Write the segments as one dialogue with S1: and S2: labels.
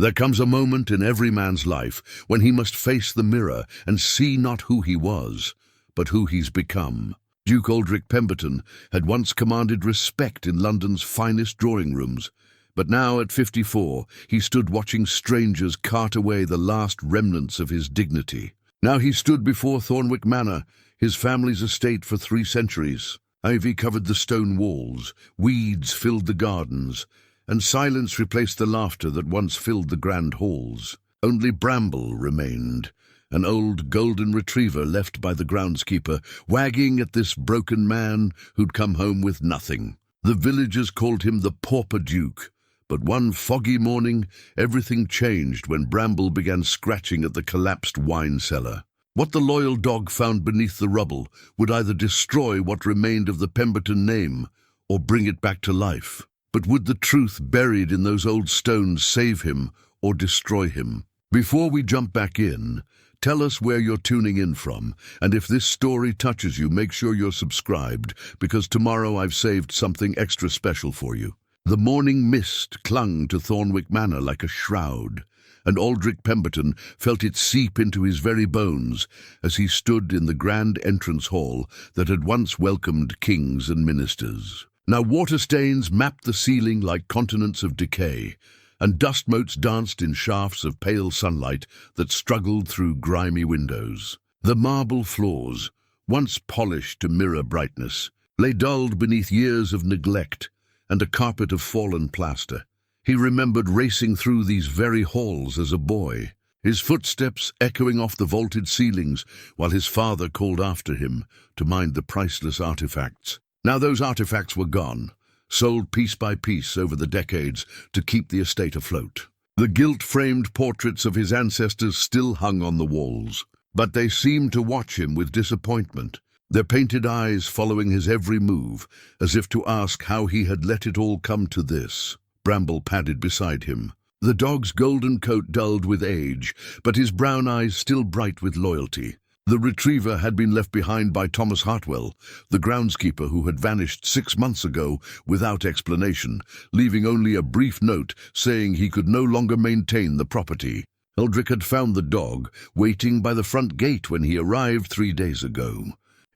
S1: There comes a moment in every man's life when he must face the mirror and see not who he was, but who he's become. Duke Aldric Pemberton had once commanded respect in London's finest drawing rooms, but now at 54 he stood watching strangers cart away the last remnants of his dignity. Now he stood before Thornwick Manor, his family's estate for 3 centuries. Ivy covered the stone walls, weeds filled the gardens, and silence replaced the laughter that once filled the grand halls. Only Bramble remained, an old golden retriever left by the groundskeeper, wagging at this broken man who'd come home with nothing. The villagers called him the pauper duke, but one foggy morning everything changed when Bramble began scratching at the collapsed wine cellar. What the loyal dog found beneath the rubble would either destroy what remained of the Pemberton name or bring it back to life. But would the truth buried in those old stones save him or destroy him? Before we jump back in, tell us where you're tuning in from, and if this story touches you, make sure you're subscribed, because tomorrow I've saved something extra special for you. The morning mist clung to Thornwick Manor like a shroud, and Aldric Pemberton felt it seep into his very bones as he stood in the grand entrance hall that had once welcomed kings and ministers. Now water stains mapped the ceiling like continents of decay, and dust motes danced in shafts of pale sunlight that struggled through grimy windows. The marble floors, once polished to mirror brightness, lay dulled beneath years of neglect and a carpet of fallen plaster. He remembered racing through these very halls as a boy, his footsteps echoing off the vaulted ceilings while his father called after him to mind the priceless artifacts. Now those artifacts were gone, sold piece by piece over the decades to keep the estate afloat. The gilt-framed portraits of his ancestors still hung on the walls, but they seemed to watch him with disappointment, their painted eyes following his every move, as if to ask how he had let it all come to this. Bramble padded beside him, the dog's golden coat dulled with age, but his brown eyes still bright with loyalty. The retriever had been left behind by Thomas Hartwell, the groundskeeper who had vanished 6 months ago without explanation, leaving only a brief note saying he could no longer maintain the property. Aldric had found the dog waiting by the front gate when he arrived 3 days ago,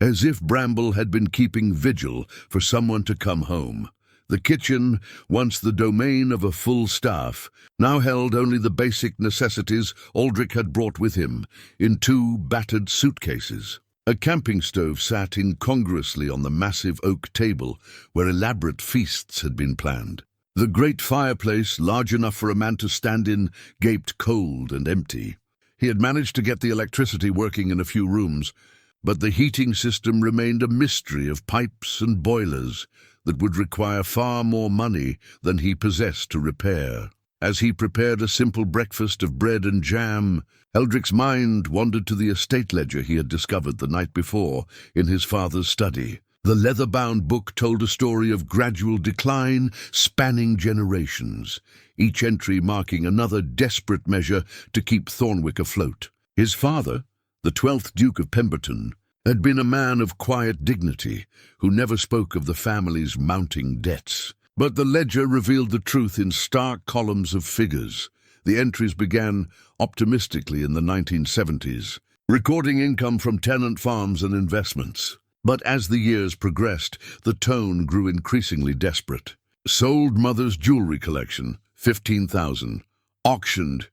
S1: as if Bramble had been keeping vigil for someone to come home. The kitchen, once the domain of a full staff, now held only the basic necessities Aldric had brought with him in 2 battered suitcases. A camping stove sat incongruously on the massive oak table where elaborate feasts had been planned. The great fireplace, large enough for a man to stand in, gaped cold and empty. He had managed to get the electricity working in a few rooms, but the heating system remained a mystery of pipes and boilers that would require far more money than he possessed to repair. As he prepared a simple breakfast of bread and jam, Aldric's mind wandered to the estate ledger he had discovered the night before in his father's study. The leather-bound book told a story of gradual decline spanning generations, each entry marking another desperate measure to keep Thornwick afloat. His father, the 12th Duke of Pemberton, had been a man of quiet dignity who never spoke of the family's mounting debts. But the ledger revealed the truth in stark columns of figures. The entries began optimistically in the 1970s, recording income from tenant farms and investments. But as the years progressed, the tone grew increasingly desperate. Sold mother's jewelry collection, 15,000. Auctioned.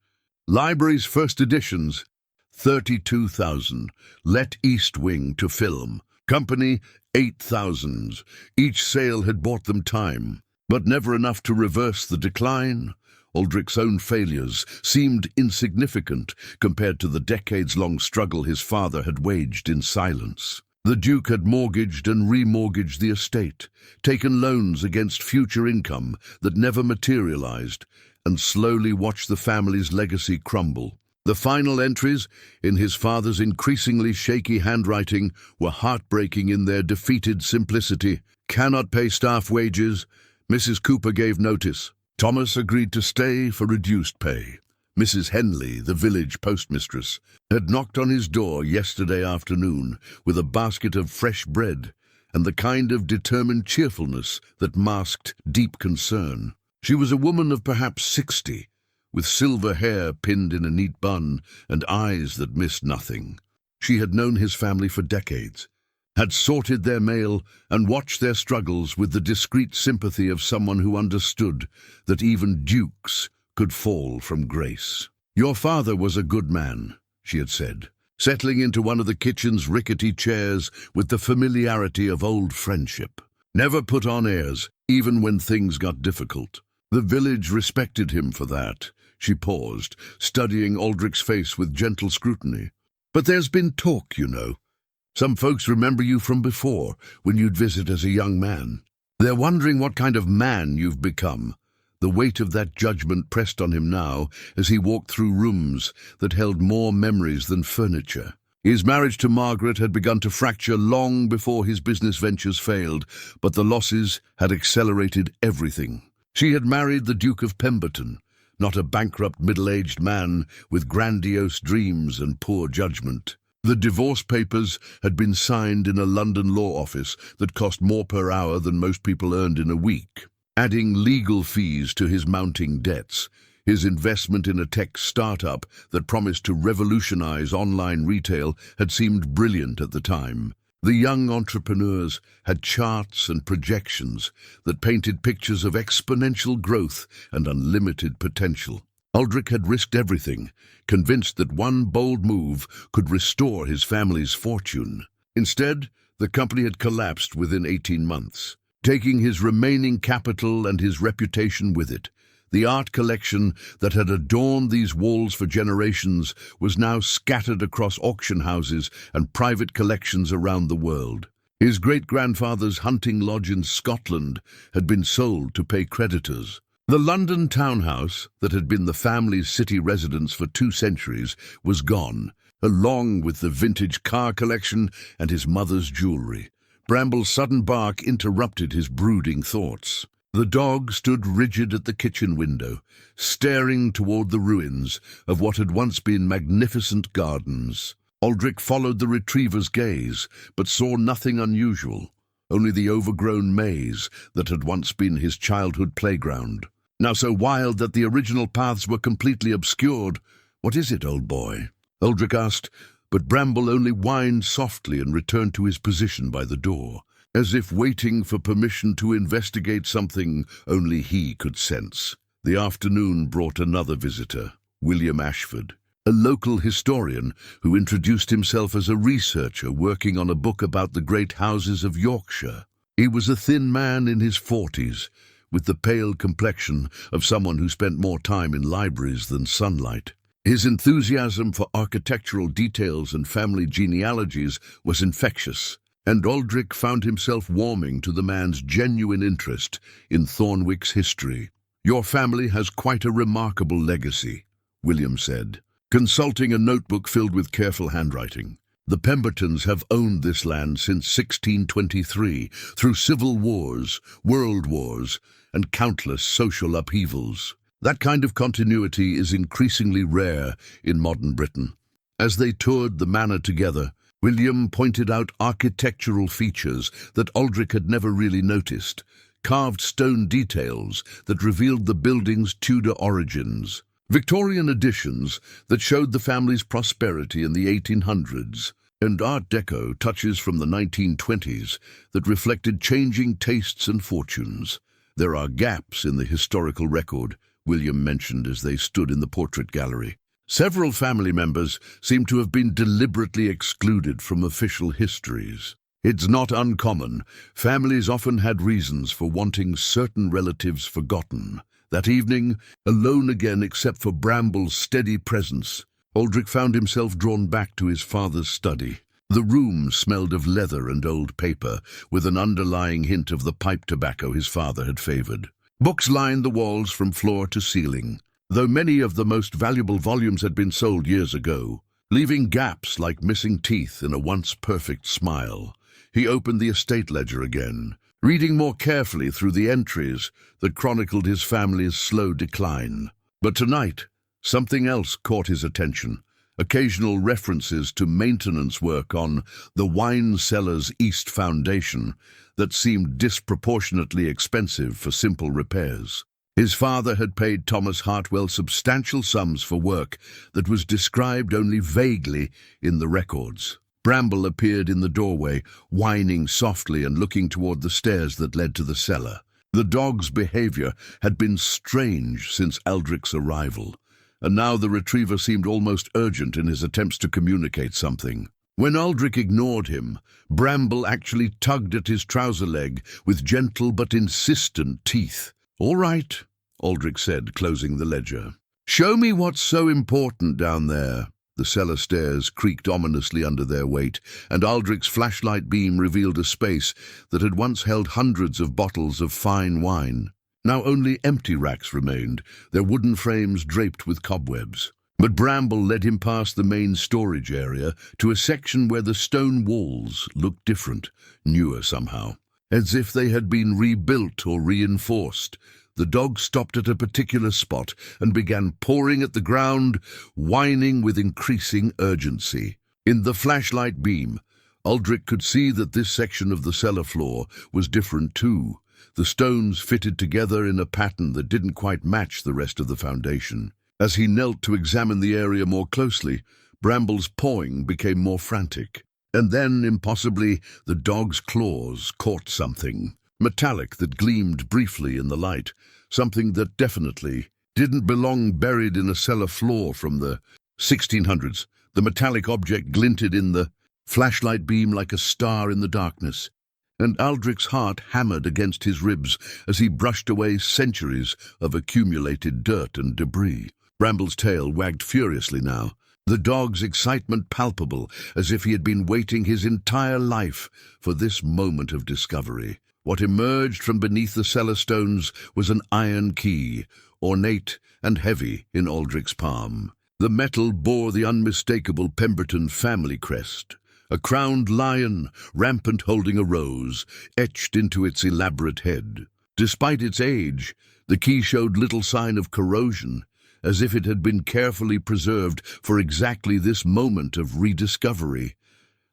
S1: Library's first editions, 32,000. Let East Wing to film. Company, 8,000. Each sale had bought them time, but never enough to reverse the decline. Aldric's own failures seemed insignificant compared to the decades-long struggle his father had waged in silence. The Duke had mortgaged and remortgaged the estate, taken loans against future income that never materialized, and slowly watched the family's legacy crumble. The final entries, in his father's increasingly shaky handwriting, were heartbreaking in their defeated simplicity. Cannot pay staff wages. Mrs. Cooper gave notice. Thomas agreed to stay for reduced pay. Mrs. Henley, the village postmistress, had knocked on his door yesterday afternoon with a basket of fresh bread and the kind of determined cheerfulness that masked deep concern. She was a woman of perhaps 60, with silver hair pinned in a neat bun and eyes that missed nothing. She had known his family for decades, had sorted their mail and watched their struggles with the discreet sympathy of someone who understood that even dukes could fall from grace. "Your father was a good man," she had said, settling into one of the kitchen's rickety chairs with the familiarity of old friendship. "Never put on airs, even when things got difficult. The village respected him for that." She paused, studying Aldric's face with gentle scrutiny. "But there's been talk, you know. Some folks remember you from before, when you'd visit as a young man. They're wondering what kind of man you've become." The weight of that judgment pressed on him now as he walked through rooms that held more memories than furniture. His marriage to Margaret had begun to fracture long before his business ventures failed, but the losses had accelerated everything. She had married the Duke of Pemberton, not a bankrupt middle-aged man with grandiose dreams and poor judgment. The divorce papers had been signed in a London law office that cost more per hour than most people earned in a week. Adding legal fees to his mounting debts, his investment in a tech startup that promised to revolutionize online retail had seemed brilliant at the time. The young entrepreneurs had charts and projections that painted pictures of exponential growth and unlimited potential. Aldric had risked everything, convinced that one bold move could restore his family's fortune. Instead, the company had collapsed within 18 months. Taking his remaining capital and his reputation with it. The art collection that had adorned these walls for generations was now scattered across auction houses and private collections around the world. His great-grandfather's hunting lodge in Scotland had been sold to pay creditors. The London townhouse that had been the family's city residence for 2 centuries was gone, along with the vintage car collection and his mother's jewelry. Bramble's sudden bark interrupted his brooding thoughts. The dog stood rigid at the kitchen window, staring toward the ruins of what had once been magnificent gardens. Aldric followed the retriever's gaze, but saw nothing unusual, only the overgrown maze that had once been his childhood playground. Now so wild that the original paths were completely obscured. "What is it, old boy?" Aldric asked, but Bramble only whined softly and returned to his position by the door, as if waiting for permission to investigate something only he could sense. The afternoon brought another visitor, William Ashford, a local historian who introduced himself as a researcher working on a book about the great houses of Yorkshire. He was a thin man in his 40s, with the pale complexion of someone who spent more time in libraries than sunlight. His enthusiasm for architectural details and family genealogies was infectious, and Aldric found himself warming to the man's genuine interest in Thornwick's history. "Your family has quite a remarkable legacy," William said, consulting a notebook filled with careful handwriting. "The Pembertons have owned this land since 1623, through civil wars, world wars, and countless social upheavals. That kind of continuity is increasingly rare in modern Britain." As they toured the manor together, William pointed out architectural features that Aldric had never really noticed, carved stone details that revealed the building's Tudor origins, Victorian additions that showed the family's prosperity in the 1800s, and Art Deco touches from the 1920s that reflected changing tastes and fortunes. "There are gaps in the historical record," William mentioned as they stood in the portrait gallery. Several family members seem to have been deliberately excluded from official histories. It's not uncommon. Families often had reasons for wanting certain relatives forgotten. That evening, alone again except for Bramble's steady presence, Aldric found himself drawn back to his father's study. The room smelled of leather and old paper, with an underlying hint of the pipe tobacco his father had favored. Books lined the walls from floor to ceiling, though many of the most valuable volumes had been sold years ago, leaving gaps like missing teeth in a once perfect smile. He opened the estate ledger again, reading more carefully through the entries that chronicled his family's slow decline. But tonight, something else caught his attention. Occasional references to maintenance work on the wine cellar's east foundation that seemed disproportionately expensive for simple repairs. His father had paid Thomas Hartwell substantial sums for work that was described only vaguely in the records. Bramble appeared in the doorway, whining softly and looking toward the stairs that led to the cellar. The dog's behavior had been strange since Aldric's arrival, and now the retriever seemed almost urgent in his attempts to communicate something. When Aldric ignored him, Bramble actually tugged at his trouser leg with gentle but insistent teeth. "All right," Aldric said, closing the ledger. "Show me what's so important down there." The cellar stairs creaked ominously under their weight, and Aldric's flashlight beam revealed a space that had once held hundreds of bottles of fine wine. Now only empty racks remained, their wooden frames draped with cobwebs. But Bramble led him past the main storage area to a section where the stone walls looked different, newer somehow, as if they had been rebuilt or reinforced. The dog stopped at a particular spot and began pawing at the ground, whining with increasing urgency. In the flashlight beam, Aldric could see that this section of the cellar floor was different too. The stones fitted together in a pattern that didn't quite match the rest of the foundation. As he knelt to examine the area more closely, Bramble's pawing became more frantic. And then, impossibly, the dog's claws caught something metallic that gleamed briefly in the light, something that definitely didn't belong buried in a cellar floor from the 1600s. The metallic object glinted in the flashlight beam like a star in the darkness, and Aldric's heart hammered against his ribs as he brushed away centuries of accumulated dirt and debris. Bramble's tail wagged furiously now, the dog's excitement palpable, as if he had been waiting his entire life for this moment of discovery. What emerged from beneath the cellar stones was an iron key, ornate and heavy in Aldric's palm. The metal bore the unmistakable Pemberton family crest, a crowned lion, rampant holding a rose, etched into its elaborate head. Despite its age, the key showed little sign of corrosion, as if it had been carefully preserved for exactly this moment of rediscovery.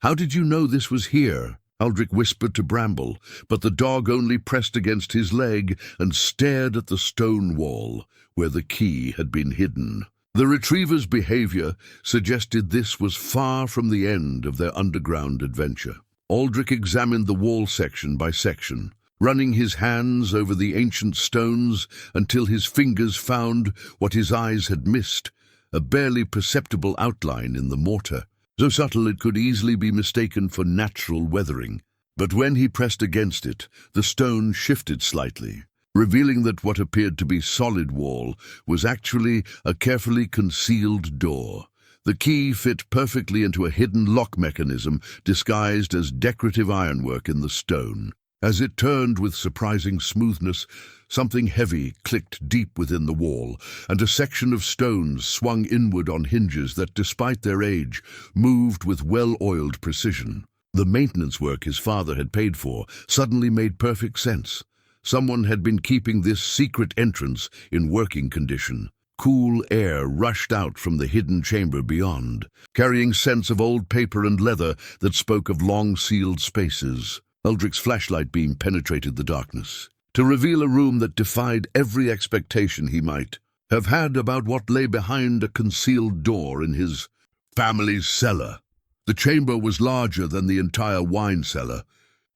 S1: "How did you know this was here?" Aldric whispered to Bramble, but the dog only pressed against his leg and stared at the stone wall where the key had been hidden. The retriever's behavior suggested this was far from the end of their underground adventure. Aldric examined the wall section by section, running his hands over the ancient stones until his fingers found what his eyes had missed, a barely perceptible outline in the mortar, so subtle it could easily be mistaken for natural weathering. But when he pressed against it, the stone shifted slightly, revealing that what appeared to be solid wall was actually a carefully concealed door. The key fit perfectly into a hidden lock mechanism disguised as decorative ironwork in the stone. As it turned with surprising smoothness, something heavy clicked deep within the wall, and a section of stones swung inward on hinges that, despite their age, moved with well-oiled precision. The maintenance work his father had paid for suddenly made perfect sense. Someone had been keeping this secret entrance in working condition. Cool air rushed out from the hidden chamber beyond, carrying scents of old paper and leather that spoke of long-sealed spaces. Aldric's flashlight beam penetrated the darkness, to reveal a room that defied every expectation he might have had about what lay behind a concealed door in his family's cellar. The chamber was larger than the entire wine cellar,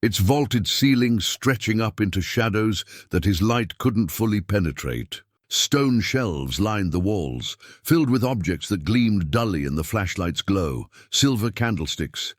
S1: its vaulted ceiling stretching up into shadows that his light couldn't fully penetrate. Stone shelves lined the walls, filled with objects that gleamed dully in the flashlight's glow: silver candlesticks,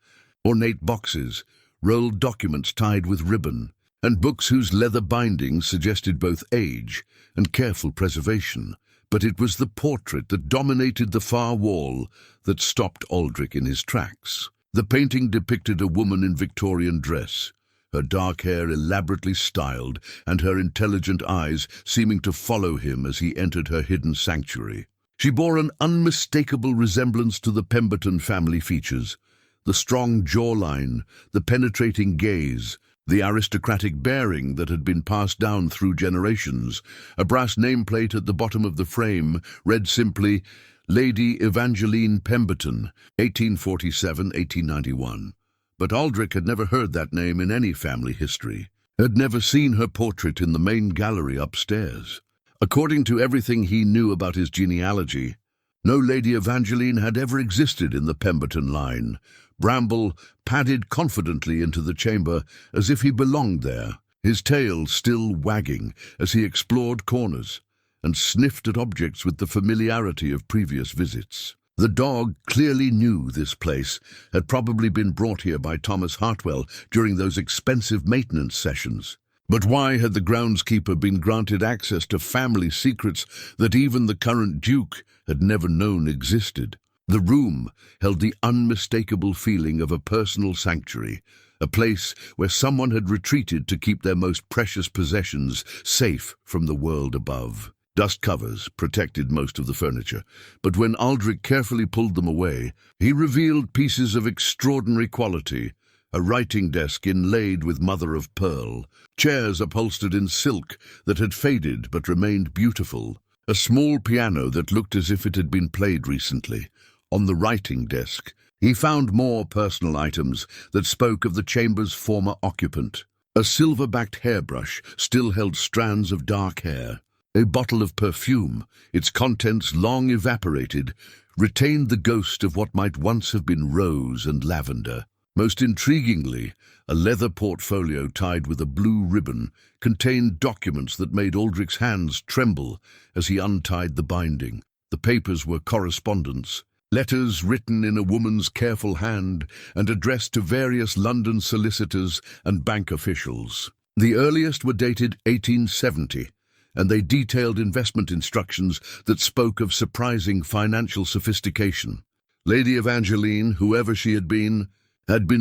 S1: ornate boxes, rolled documents tied with ribbon, and books whose leather bindings suggested both age and careful preservation. But it was the portrait that dominated the far wall that stopped Aldric in his tracks. The painting depicted a woman in Victorian dress, her dark hair elaborately styled and her intelligent eyes seeming to follow him as he entered her hidden sanctuary. She bore an unmistakable resemblance to the Pemberton family features: the strong jawline, the penetrating gaze, the aristocratic bearing that had been passed down through generations. A brass nameplate at the bottom of the frame read simply, "Lady Evangeline Pemberton, 1847–1891. But Aldric had never heard that name in any family history, had never seen her portrait in the main gallery upstairs. According to everything he knew about his genealogy, no Lady Evangeline had ever existed in the Pemberton line. Bramble padded confidently into the chamber as if he belonged there, his tail still wagging as he explored corners and sniffed at objects with the familiarity of previous visits. The dog clearly knew this place, had probably been brought here by Thomas Hartwell during those expensive maintenance sessions. But why had the groundskeeper been granted access to family secrets that even the current Duke had never known existed? The room held the unmistakable feeling of a personal sanctuary, a place where someone had retreated to keep their most precious possessions safe from the world above. Dust covers protected most of the furniture, but when Aldric carefully pulled them away, he revealed pieces of extraordinary quality: a writing desk inlaid with mother-of-pearl, chairs upholstered in silk that had faded but remained beautiful, a small piano that looked as if it had been played recently. On the writing desk, he found more personal items that spoke of the chamber's former occupant. A silver-backed hairbrush still held strands of dark hair. A bottle of perfume, its contents long evaporated, retained the ghost of what might once have been rose and lavender. Most intriguingly, a leather portfolio tied with a blue ribbon contained documents that made Aldric's hands tremble as he untied the binding. The papers were correspondence, letters written in a woman's careful hand and addressed to various London solicitors and bank officials. The earliest were dated 1870, and they detailed investment instructions that spoke of surprising financial sophistication. Lady Evangeline, whoever she had been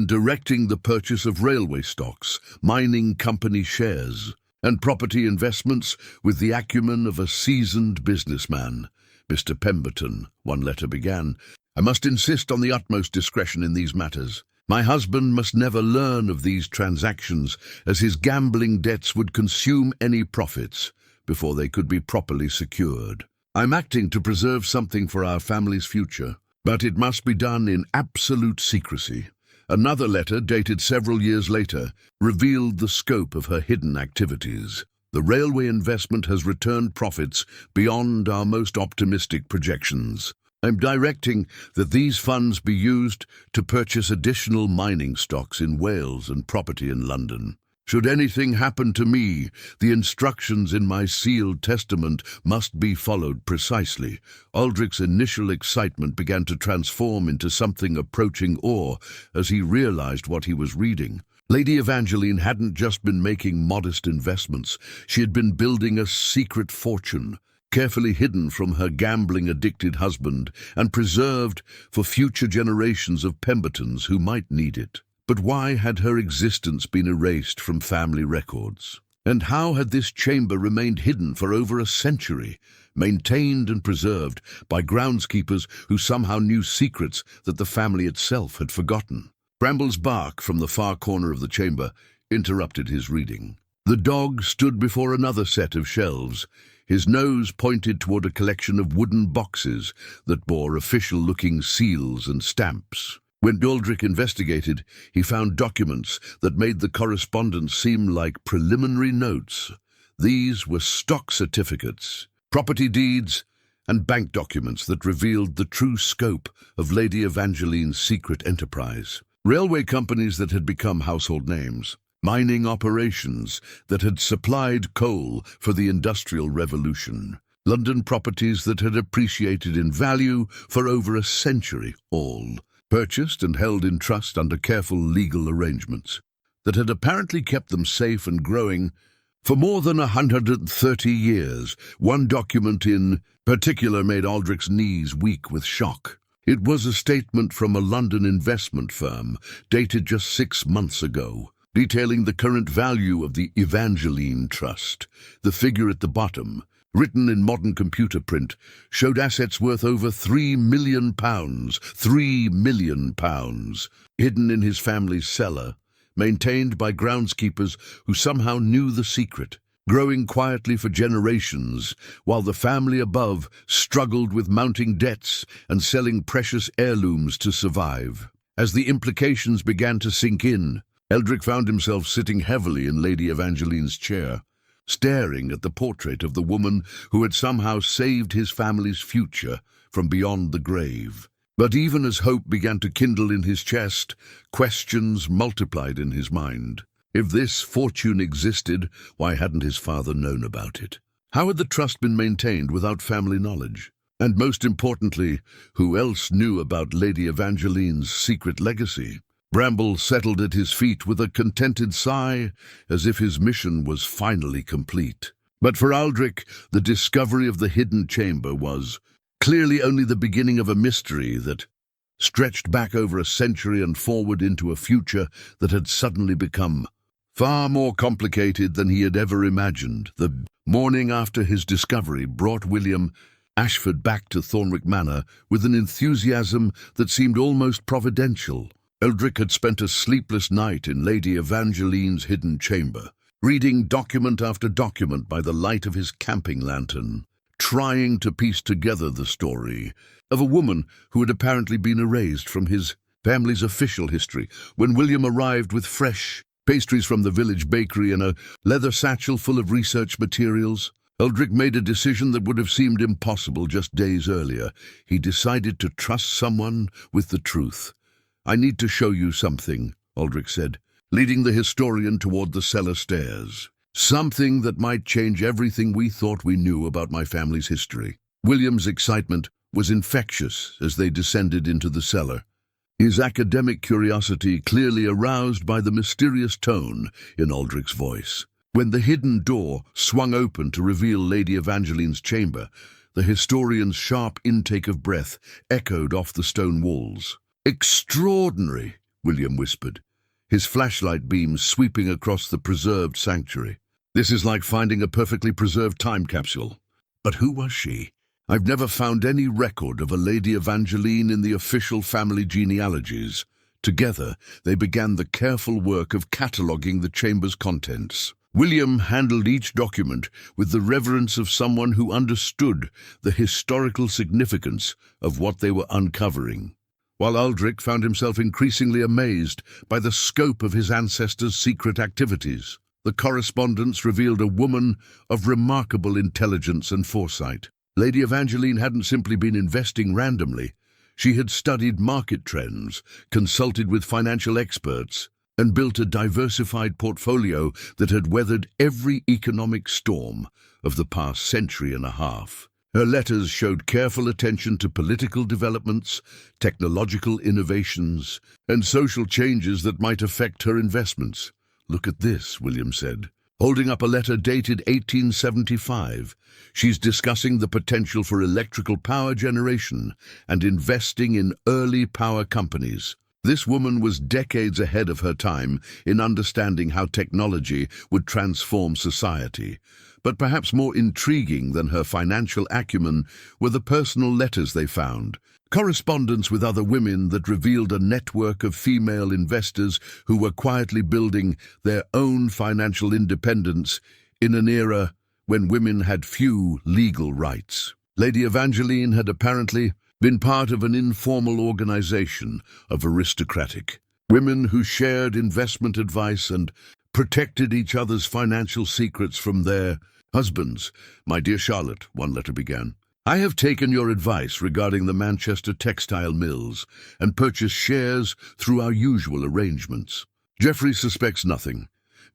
S1: directing the purchase of railway stocks, mining company shares, and property investments with the acumen of a seasoned businessman. Mr. Pemberton, one letter began, I must insist on the utmost discretion in these matters. My husband must never learn of these transactions, as his gambling debts would consume any profits before they could be properly secured. I'm acting to preserve something for our family's future, but it must be done in absolute secrecy. Another letter, dated several years later, revealed the scope of her hidden activities. The railway investment has returned profits beyond our most optimistic projections. I'm directing that these funds be used to purchase additional mining stocks in Wales and property in London. Should anything happen to me, the instructions in my sealed testament must be followed precisely. Aldric's initial excitement began to transform into something approaching awe as he realized what he was reading. Lady Evangeline hadn't just been making modest investments, she had been building a secret fortune, carefully hidden from her gambling-addicted husband and preserved for future generations of Pembertons who might need it. But why had her existence been erased from family records? And how had this chamber remained hidden for over a century, maintained and preserved by groundskeepers who somehow knew secrets that the family itself had forgotten? Bramble's bark from the far corner of the chamber interrupted his reading. The dog stood before another set of shelves, his nose pointed toward a collection of wooden boxes that bore official-looking seals and stamps. When Aldric investigated, he found documents that made the correspondence seem like preliminary notes. These were stock certificates, property deeds, and bank documents that revealed the true scope of Lady Evangeline's secret enterprise. Railway companies that had become household names, mining operations that had supplied coal for the Industrial Revolution, London properties that had appreciated in value for over a century, all purchased and held in trust under careful legal arrangements that had apparently kept them safe and growing for more than 130 years. One document in particular made Aldric's knees weak with shock. It was a statement from a London investment firm, dated just 6 months ago, detailing the current value of the Evangeline Trust. The figure at the bottom, written in modern computer print, showed assets worth over £3 million, £3 million, hidden in his family's cellar, maintained by groundskeepers who somehow knew the secret, growing quietly for generations, while the family above struggled with mounting debts and selling precious heirlooms to survive. As the implications began to sink in, Aldric found himself sitting heavily in Lady Evangeline's chair. staring at the portrait of the woman who had somehow saved his family's future from beyond the grave. But even as hope began to kindle in his chest, questions multiplied in his mind. If this fortune existed, why hadn't his father known about it? How had the trust been maintained without family knowledge? And most importantly, who else knew about Lady Evangeline's secret legacy? Bramble settled at his feet with a contented sigh, as if his mission was finally complete. But for Aldric, the discovery of the hidden chamber was clearly only the beginning of a mystery that stretched back over a century and forward into a future that had suddenly become far more complicated than he had ever imagined. The morning after his discovery brought William Ashford back to Thornwick Manor with an enthusiasm that seemed almost providential. Aldric had spent a sleepless night in Lady Evangeline's hidden chamber, reading document after document by the light of his camping lantern, trying to piece together the story of a woman who had apparently been erased from his family's official history. When William arrived with fresh pastries from the village bakery and a leather satchel full of research materials, Aldric made a decision that would have seemed impossible just days earlier. He decided to trust someone with the truth. "I need to show you something," Aldric said, leading the historian toward the cellar stairs. "Something that might change everything we thought we knew about my family's history." William's excitement was infectious as they descended into the cellar, his academic curiosity clearly aroused by the mysterious tone in Aldric's voice. When the hidden door swung open to reveal Lady Evangeline's chamber, the historian's sharp intake of breath echoed off the stone walls. "Extraordinary," William whispered, his flashlight beams sweeping across the preserved sanctuary. "This is like finding a perfectly preserved time capsule." But who was she? "I've never found any record of a Lady Evangeline in the official family genealogies." Together, they began the careful work of cataloguing the chamber's contents. William handled each document with the reverence of someone who understood the historical significance of what they were uncovering, while Aldric found himself increasingly amazed by the scope of his ancestors' secret activities. The correspondence revealed a woman of remarkable intelligence and foresight. Lady Evangeline hadn't simply been investing randomly. She had studied market trends, consulted with financial experts, and built a diversified portfolio that had weathered every economic storm of the past century and a half. Her letters showed careful attention to political developments, technological innovations, and social changes that might affect her investments. "Look at this," William said, holding up a letter dated 1875. "She's discussing the potential for electrical power generation and investing in early power companies." This woman was decades ahead of her time in understanding how technology would transform society. But perhaps more intriguing than her financial acumen were the personal letters they found, correspondence with other women that revealed a network of female investors who were quietly building their own financial independence in an era when women had few legal rights. Lady Evangeline had apparently been part of an informal organization of aristocratic women who shared investment advice and protected each other's financial secrets from their husbands. "My dear Charlotte," one letter began, "I have taken your advice regarding the Manchester textile mills and purchased shares through our usual arrangements. Geoffrey suspects nothing,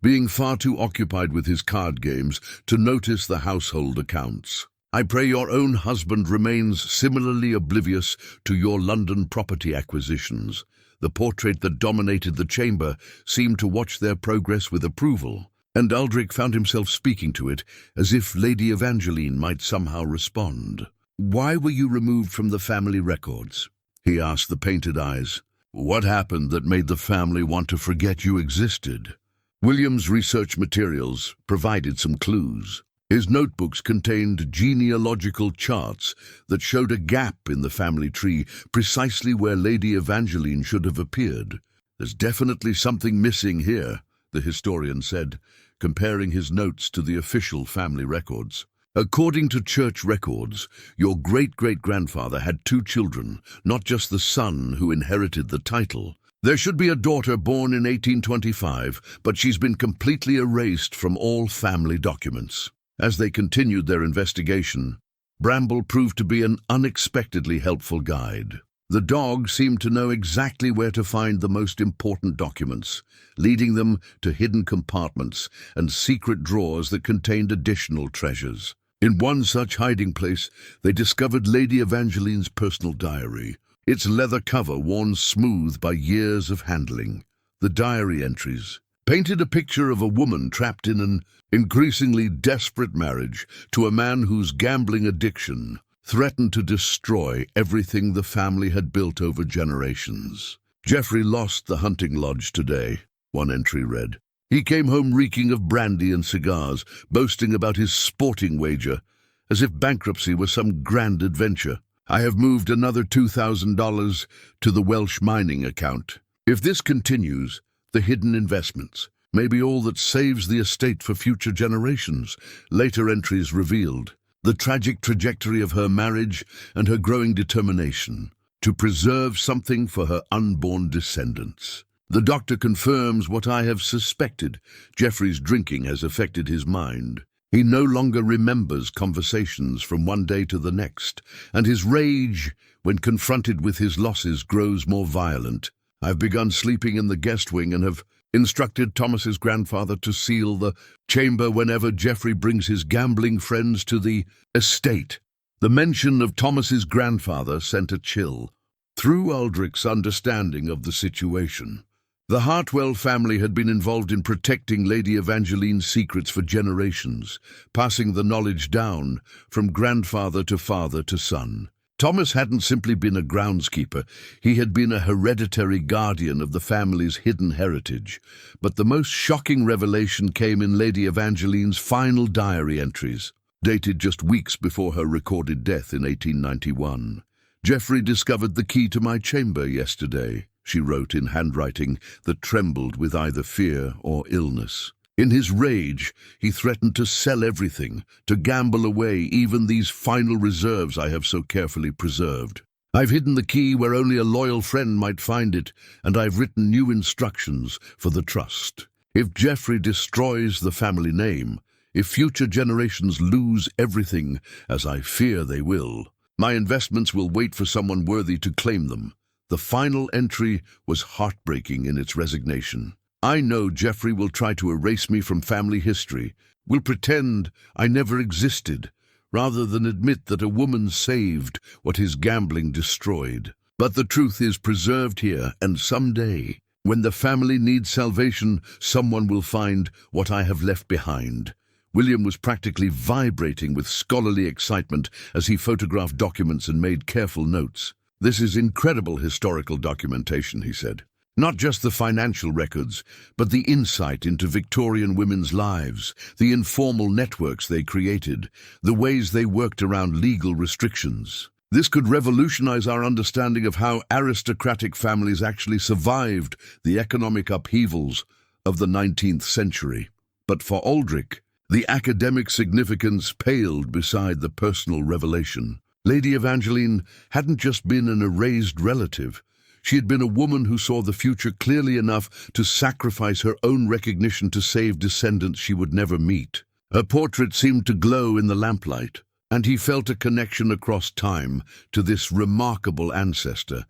S1: being far too occupied with his card games to notice the household accounts. I pray your own husband remains similarly oblivious to your London property acquisitions." The portrait that dominated the chamber seemed to watch their progress with approval, and Aldric found himself speaking to it as if Lady Evangeline might somehow respond. "Why were you removed from the family records?" he asked the painted eyes. "What happened that made the family want to forget you existed?" William's research materials provided some clues. His notebooks contained genealogical charts that showed a gap in the family tree, precisely where Lady Evangeline should have appeared. "There's definitely something missing here," the historian said, comparing his notes to the official family records. "According to church records, your great-great-grandfather had 2 children, not just the son who inherited the title, There should be a daughter born in 1825, but she's been completely erased from all family documents. As they continued their investigation, Bramble proved to be an unexpectedly helpful guide. The dog seemed to know exactly where to find the most important documents, leading them to hidden compartments and secret drawers that contained additional treasures. In one such hiding place, they discovered Lady Evangeline's personal diary, its leather cover worn smooth by years of handling. The diary entries painted a picture of a woman trapped in an increasingly desperate marriage to a man whose gambling addiction threatened to destroy everything the family had built over generations. "Geoffrey lost the hunting lodge today," one entry read. "He came home reeking of brandy and cigars, boasting about his sporting wager, as if bankruptcy was some grand adventure. I have moved another $2,000 to the Welsh mining account. If this continues, the hidden investments may be all that saves the estate for future generations," later entries revealed. The tragic trajectory of her marriage and her growing determination to preserve something for her unborn descendants. The doctor confirms what I have suspected. Geoffrey's drinking has affected his mind. He no longer remembers conversations from one day to the next, and his rage, when confronted with his losses, grows more violent. I've begun sleeping in the guest wing and have instructed Thomas's grandfather to seal the chamber whenever Geoffrey brings his gambling friends to the estate. The mention of Thomas's grandfather sent a chill through Aldric's understanding of the situation. The Hartwell family had been involved in protecting Lady Evangeline's secrets for generations, passing the knowledge down from grandfather to father to son. Thomas hadn't simply been a groundskeeper, he had been a hereditary guardian of the family's hidden heritage. But the most shocking revelation came in Lady Evangeline's final diary entries, dated just weeks before her recorded death in 1891. "Geoffrey discovered the key to my chamber yesterday," she wrote in handwriting that trembled with either fear or illness. "In his rage, he threatened to sell everything, to gamble away even these final reserves I have so carefully preserved. I've hidden the key where only a loyal friend might find it, and I've written new instructions for the trust. If Geoffrey destroys the family name, if future generations lose everything, as I fear they will, my investments will wait for someone worthy to claim them." The final entry was heartbreaking in its resignation. "I know Geoffrey will try to erase me from family history, will pretend I never existed, rather than admit that a woman saved what his gambling destroyed. But the truth is preserved here, and someday, when the family needs salvation, someone will find what I have left behind." William was practically vibrating with scholarly excitement as he photographed documents and made careful notes. "This is incredible historical documentation," he said. "Not just the financial records, but the insight into Victorian women's lives, the informal networks they created, the ways they worked around legal restrictions. This could revolutionize our understanding of how aristocratic families actually survived the economic upheavals of the 19th century." But for Aldric, the academic significance paled beside the personal revelation. Lady Evangeline hadn't just been an erased relative. She had been a woman who saw the future clearly enough to sacrifice her own recognition to save descendants she would never meet. Her portrait seemed to glow in the lamplight, and he felt a connection across time to this remarkable ancestor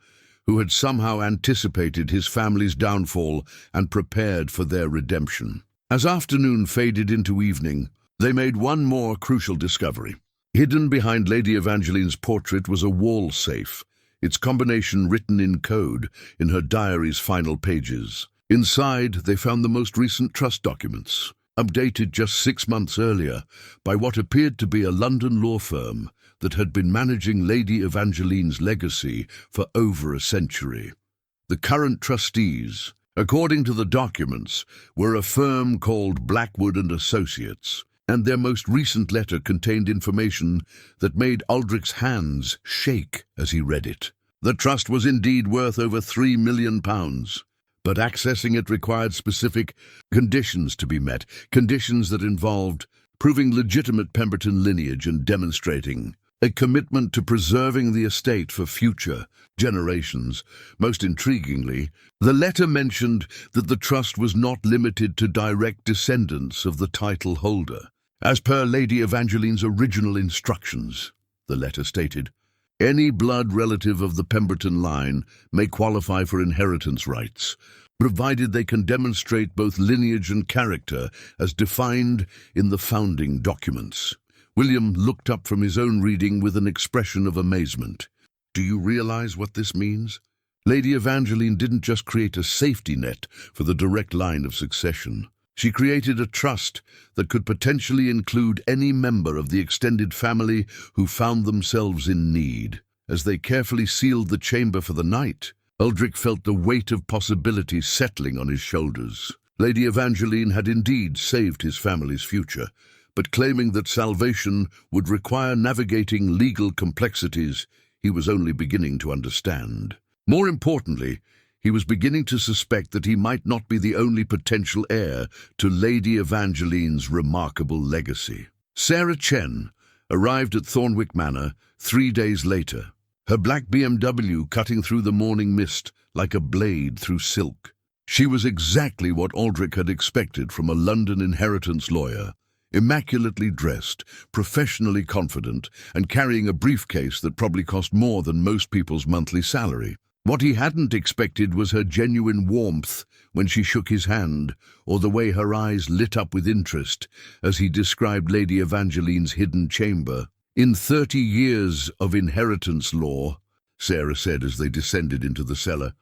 S1: who had somehow anticipated his family's downfall and prepared for their redemption. As afternoon faded into evening, they made one more crucial discovery. Hidden behind Lady Evangeline's portrait was a wall safe, its combination written in code in her diary's final pages. Inside, they found the most recent trust documents, updated just 6 months earlier by what appeared to be a London law firm that had been managing Lady Evangeline's legacy for over a century. The current trustees, according to the documents, were a firm called Blackwood and Associates, and their most recent letter contained information that made Aldric's hands shake as he read it. The trust was indeed worth over £3 million, but accessing it required specific conditions to be met, conditions that involved proving legitimate Pemberton lineage and demonstrating a commitment to preserving the estate for future generations. Most intriguingly, the letter mentioned that the trust was not limited to direct descendants of the title holder. As per Lady Evangeline's original instructions, the letter stated, any blood relative of the Pemberton line may qualify for inheritance rights, provided they can demonstrate both lineage and character as defined in the founding documents. William looked up from his own reading with an expression of amazement. Do you realize what this means? Lady Evangeline didn't just create a safety net for the direct line of succession. She created a trust that could potentially include any member of the extended family who found themselves in need. As they carefully sealed the chamber for the night, Aldric felt the weight of possibilities settling on his shoulders. Lady Evangeline had indeed saved his family's future, but claiming that salvation would require navigating legal complexities he was only beginning to understand. More importantly, he was beginning to suspect that he might not be the only potential heir to Lady Evangeline's remarkable legacy. Sarah Chen arrived at Thornwick Manor 3 days later, her black BMW cutting through the morning mist like a blade through silk. She was exactly what Aldric had expected from a London inheritance lawyer, immaculately dressed, professionally confident, and carrying a briefcase that probably cost more than most people's monthly salary. What he hadn't expected was her genuine warmth when she shook his hand, or the way her eyes lit up with interest as he described Lady Evangeline's hidden chamber. In 30 years of inheritance law, Sarah said as they descended into the cellar,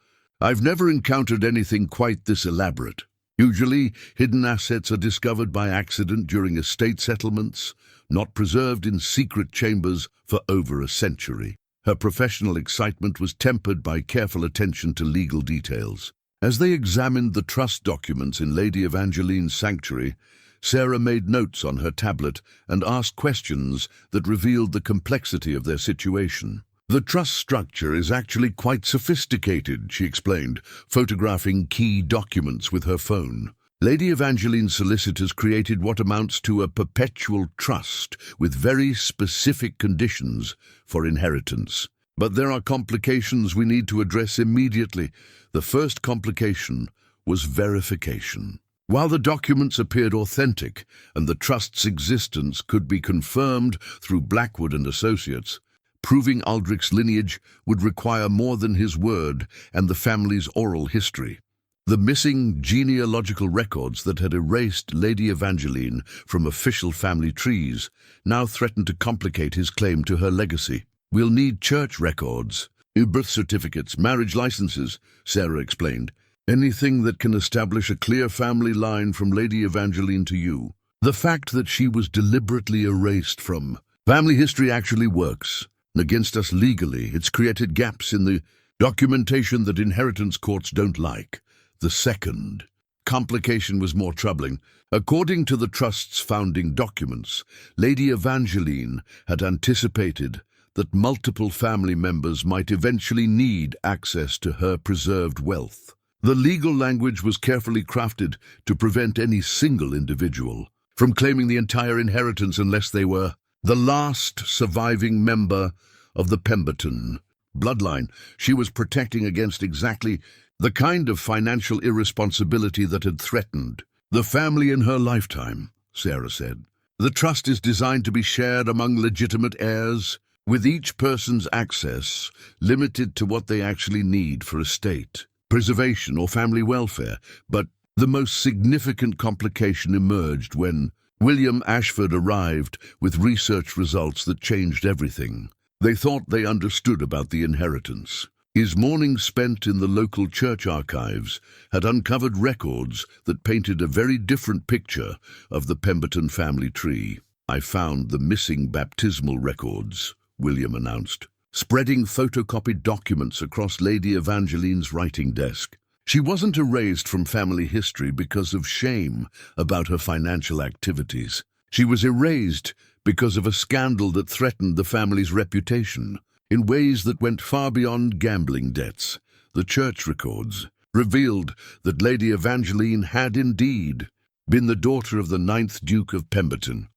S1: I've never encountered anything quite this elaborate. Usually, hidden assets are discovered by accident during estate settlements, not preserved in secret chambers for over a century. Her professional excitement was tempered by careful attention to legal details. As they examined the trust documents in Lady Evangeline's sanctuary, Sarah made notes on her tablet and asked questions that revealed the complexity of their situation. The trust structure is actually quite sophisticated, she explained, photographing key documents with her phone. Lady Evangeline's solicitors created what amounts to a perpetual trust with very specific conditions for inheritance. But there are complications we need to address immediately. The first complication was verification. While the documents appeared authentic and the trust's existence could be confirmed through Blackwood and Associates, proving Aldric's lineage would require more than his word and the family's oral history. The missing genealogical records that had erased Lady Evangeline from official family trees now threatened to complicate his claim to her legacy. We'll need church records, birth certificates, marriage licenses, Sarah explained. Anything that can establish a clear family line from Lady Evangeline to you. The fact that she was deliberately erased from family history actually works. Against us legally, it's created gaps in the documentation that inheritance courts don't like. The second complication was more troubling. According to the trust's founding documents, Lady Evangeline had anticipated that multiple family members might eventually need access to her preserved wealth. The legal language was carefully crafted to prevent any single individual from claiming the entire inheritance unless they were the last surviving member of the Pemberton bloodline. She was protecting against exactly the kind of financial irresponsibility that had threatened the family in her lifetime, Sarah said. The trust is designed to be shared among legitimate heirs, with each person's access limited to what they actually need for estate preservation or family welfare. But the most significant complication emerged when William Ashford arrived with research results that changed everything. They thought they understood about the inheritance. His mornings spent in the local church archives had uncovered records that painted a very different picture of the Pemberton family tree. I found the missing baptismal records, William announced, spreading photocopied documents across Lady Evangeline's writing desk. She wasn't erased from family history because of shame about her financial activities. She was erased because of a scandal that threatened the family's reputation in ways that went far beyond gambling debts. The church records revealed that Lady Evangeline had indeed been the daughter of the 9th Duke of Pemberton,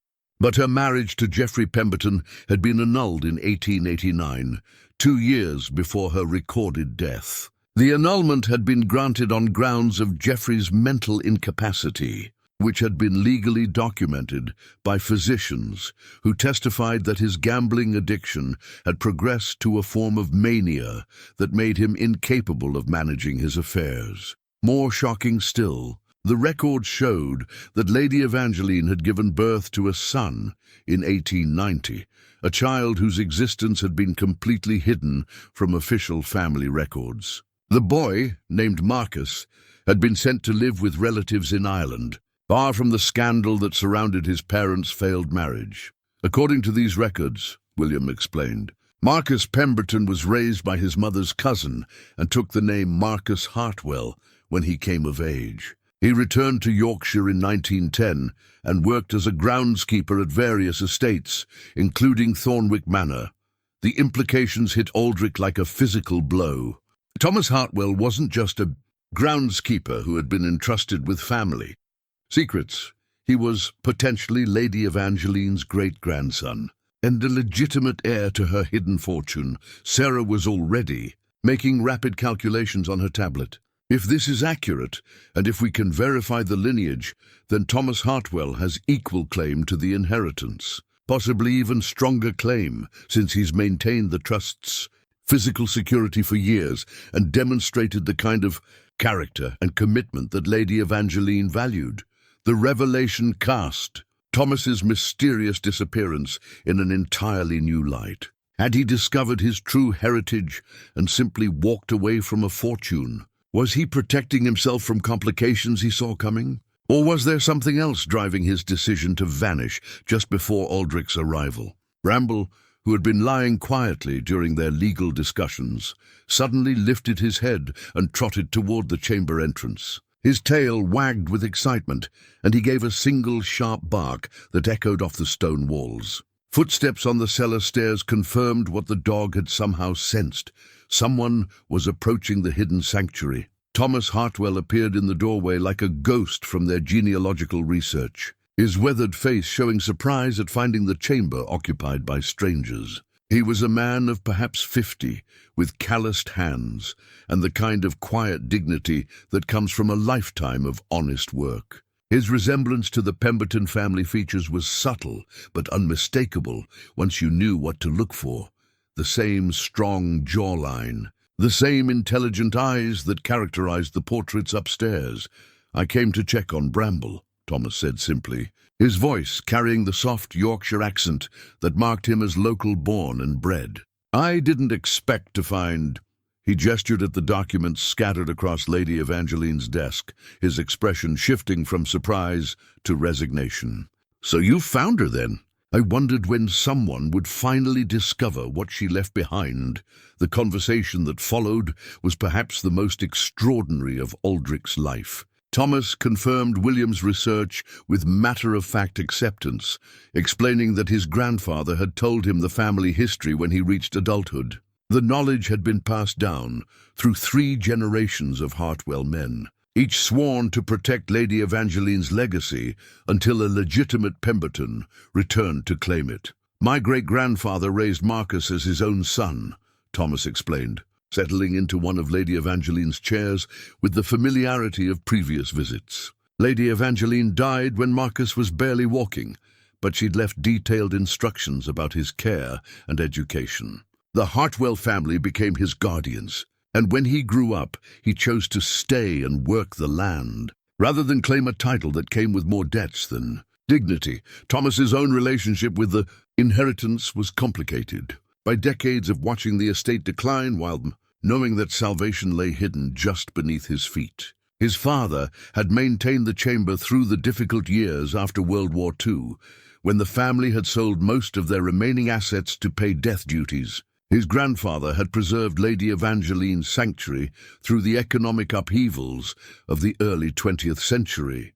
S1: But her marriage to Geoffrey Pemberton had been annulled in 1889, 2 years before her recorded death. The annulment had been granted on grounds of Geoffrey's mental incapacity, which had been legally documented by physicians who testified that his gambling addiction had progressed to a form of mania that made him incapable of managing his affairs. More shocking still, the records showed that Lady Evangeline had given birth to a son in 1890, a child whose existence had been completely hidden from official family records. The boy, named Marcus, had been sent to live with relatives in Ireland, far from the scandal that surrounded his parents' failed marriage. According to these records, William explained, Marcus Pemberton was raised by his mother's cousin and took the name Marcus Hartwell when he came of age. He returned to Yorkshire in 1910 and worked as a groundskeeper at various estates, including Thornwick Manor. The implications hit Aldric like a physical blow. Thomas Hartwell wasn't just a groundskeeper who had been entrusted with family secrets. He was potentially Lady Evangeline's great-grandson, and a legitimate heir to her hidden fortune. Sarah was already making rapid calculations on her tablet. If this is accurate, and if we can verify the lineage, then Thomas Hartwell has equal claim to the inheritance, possibly even stronger claim, since he's maintained the trust's physical security for years and demonstrated the kind of character and commitment that Lady Evangeline valued. The revelation cast Thomas's mysterious disappearance in an entirely new light. Had he discovered his true heritage and simply walked away from a fortune? Was he protecting himself from complications he saw coming? Or was there something else driving his decision to vanish just before Aldric's arrival? Bramble, who had been lying quietly during their legal discussions, suddenly lifted his head and trotted toward the chamber entrance. His tail wagged with excitement, and he gave a single sharp bark that echoed off the stone walls. Footsteps on the cellar stairs confirmed what the dog had somehow sensed. Someone was approaching the hidden sanctuary. Thomas Hartwell appeared in the doorway like a ghost from their genealogical research, his weathered face showing surprise at finding the chamber occupied by strangers. He was a man of perhaps 50, with calloused hands, and the kind of quiet dignity that comes from a lifetime of honest work. His resemblance to the Pemberton family features was subtle but unmistakable once you knew what to look for. The same strong jawline, the same intelligent eyes that characterized the portraits upstairs. "I came to check on Bramble," Thomas said simply, his voice carrying the soft Yorkshire accent that marked him as local-born and bred. "I didn't expect to find—" He gestured at the documents scattered across Lady Evangeline's desk, his expression shifting from surprise to resignation. "So you found her, then?" I wondered when someone would finally discover what she left behind. The conversation that followed was perhaps the most extraordinary of Aldric's life. Thomas confirmed William's research with matter-of-fact acceptance, explaining that his grandfather had told him the family history when he reached adulthood. The knowledge had been passed down through 3 generations of Hartwell men, each sworn to protect Lady Evangeline's legacy until a legitimate Pemberton returned to claim it. "My great-grandfather raised Marcus as his own son," Thomas explained, settling into one of Lady Evangeline's chairs with the familiarity of previous visits. Lady Evangeline died when Marcus was barely walking, but she'd left detailed instructions about his care and education. The Hartwell family became his guardians, and when he grew up, he chose to stay and work the land, rather than claim a title that came with more debts than dignity. Thomas's own relationship with the inheritance was complicated by decades of watching the estate decline while knowing that salvation lay hidden just beneath his feet. His father had maintained the chamber through the difficult years after World War II, when the family had sold most of their remaining assets to pay death duties. His grandfather had preserved Lady Evangeline's sanctuary through the economic upheavals of the early 20th century.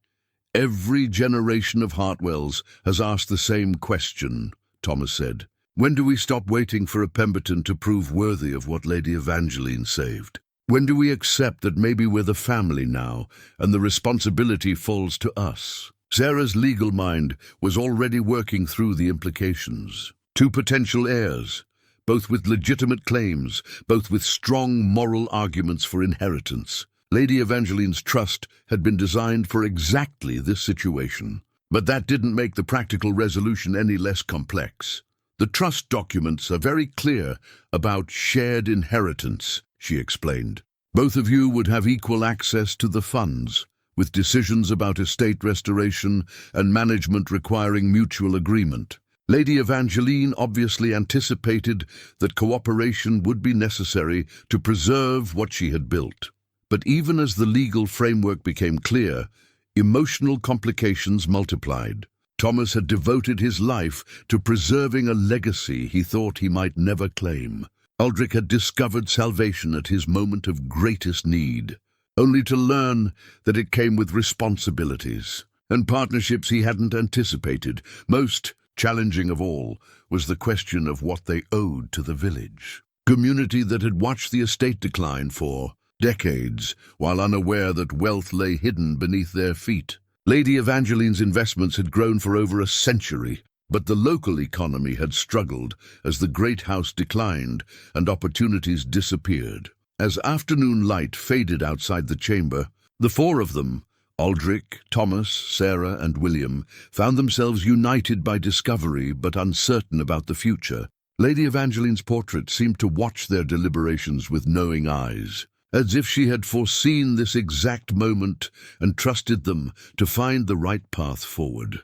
S1: "Every generation of Hartwells has asked the same question," Thomas said. "When do we stop waiting for a Pemberton to prove worthy of what Lady Evangeline saved? When do we accept that maybe we're the family now, and the responsibility falls to us?" Sarah's legal mind was already working through the implications. Two potential heirs, both with legitimate claims, both with strong moral arguments for inheritance. Lady Evangeline's trust had been designed for exactly this situation. But that didn't make the practical resolution any less complex. The trust documents are very clear about shared inheritance, she explained. Both of you would have equal access to the funds, with decisions about estate restoration and management requiring mutual agreement. Lady Evangeline obviously anticipated that cooperation would be necessary to preserve what she had built. But even as the legal framework became clear, emotional complications multiplied. Thomas had devoted his life to preserving a legacy he thought he might never claim. Aldric had discovered salvation at his moment of greatest need, only to learn that it came with responsibilities and partnerships he hadn't anticipated. Most challenging of all was the question of what they owed to the village. Community that had watched the estate decline for decades, while unaware that wealth lay hidden beneath their feet. Lady Evangeline's investments had grown for over a century, but the local economy had struggled as the great house declined and opportunities disappeared. As afternoon light faded outside the chamber, the four of them, Aldric, Thomas, Sarah, and William, found themselves united by discovery but uncertain about the future. Lady Evangeline's portrait seemed to watch their deliberations with knowing eyes, as if she had foreseen this exact moment and trusted them to find the right path forward.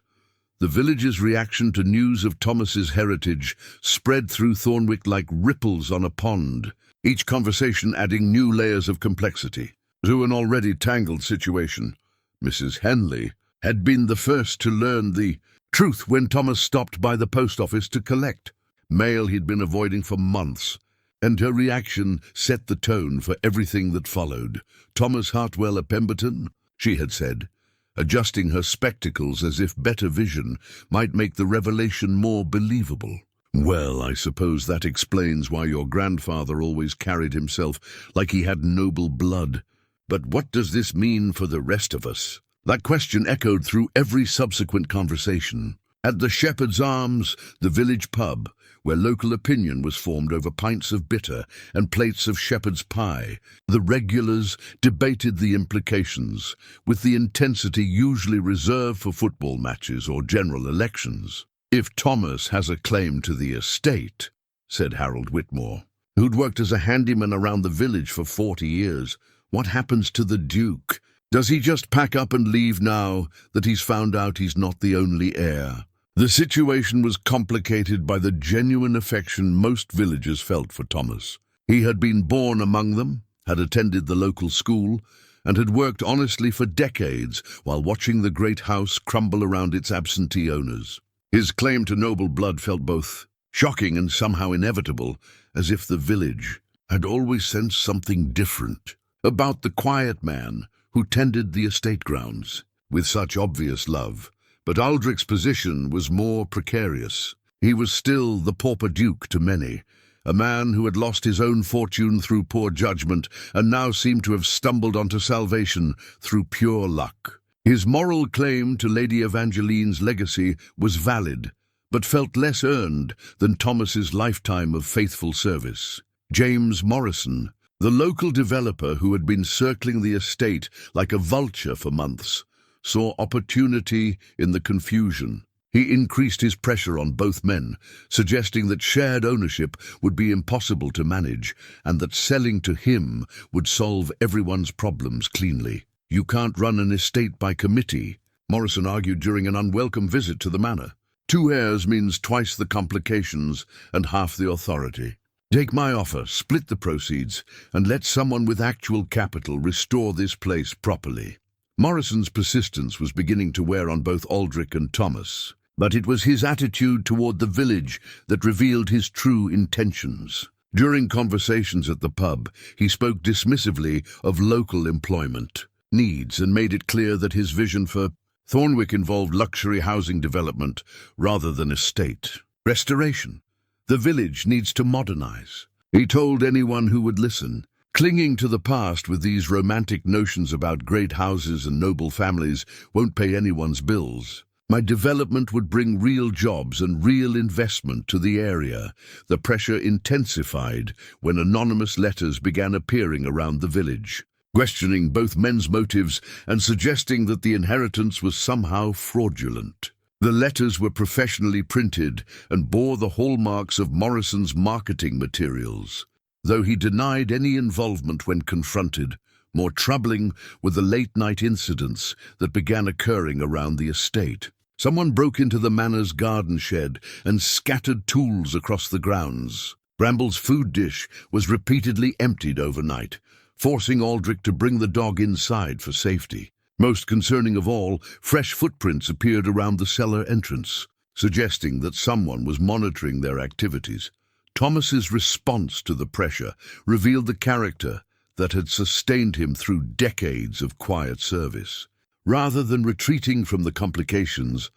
S1: The village's reaction to news of Thomas's heritage spread through Thornwick like ripples on a pond, each conversation adding new layers of complexity to an already tangled situation. Mrs. Henley had been the first to learn the truth when Thomas stopped by the post office to collect mail he'd been avoiding for months, and her reaction set the tone for everything that followed. "Thomas Hartwell a Pemberton," she had said, adjusting her spectacles as if better vision might make the revelation more believable. "Well, I suppose that explains why your grandfather always carried himself like he had noble blood. But what does this mean for the rest of us?" That question echoed through every subsequent conversation. At the Shepherd's Arms, the village pub, where local opinion was formed over pints of bitter and plates of shepherd's pie, the regulars debated the implications, with the intensity usually reserved for football matches or general elections. "If Thomas has a claim to the estate," said Harold Whitmore, who'd worked as a handyman around the village for 40 years, "what happens to the Duke? Does he just pack up and leave now that he's found out he's not the only heir?" The situation was complicated by the genuine affection most villagers felt for Thomas. He had been born among them, had attended the local school, and had worked honestly for decades while watching the great house crumble around its absentee owners. His claim to noble blood felt both shocking and somehow inevitable, as if the village had always sensed something different about the quiet man who tended the estate grounds with such obvious love. But Aldric's position was more precarious. He was still the pauper duke to many, a man who had lost his own fortune through poor judgment and now seemed to have stumbled onto salvation through pure luck. His moral claim to Lady Evangeline's legacy was valid, but felt less earned than Thomas's lifetime of faithful service. James Morrison, the local developer who had been circling the estate like a vulture for months, saw opportunity in the confusion. He increased his pressure on both men, suggesting that shared ownership would be impossible to manage and that selling to him would solve everyone's problems cleanly. "You can't run an estate by committee," Morrison argued during an unwelcome visit to the manor. "Two heirs means twice the complications and half the authority. Take my offer, split the proceeds, and let someone with actual capital restore this place properly." Morrison's persistence was beginning to wear on both Aldric and Thomas, but it was his attitude toward the village that revealed his true intentions. During conversations at the pub, he spoke dismissively of local employment needs and made it clear that his vision for Thornwick involved luxury housing development rather than estate restoration. The village needs to modernize, he told anyone who would listen. Clinging to the past with these romantic notions about great houses and noble families won't pay anyone's bills. My development would bring real jobs and real investment to the area. The pressure intensified when anonymous letters began appearing around the village, questioning both men's motives and suggesting that the inheritance was somehow fraudulent. The letters were professionally printed and bore the hallmarks of Morrison's marketing materials. Though he denied any involvement when confronted, more troubling were the late-night incidents that began occurring around the estate. Someone broke into the manor's garden shed and scattered tools across the grounds. Bramble's food dish was repeatedly emptied overnight, forcing Aldric to bring the dog inside for safety. Most concerning of all, fresh footprints appeared around the cellar entrance, suggesting that someone was monitoring their activities. Thomas's response to the pressure revealed the character that had sustained him through decades of quiet service. Rather than retreating from the complications,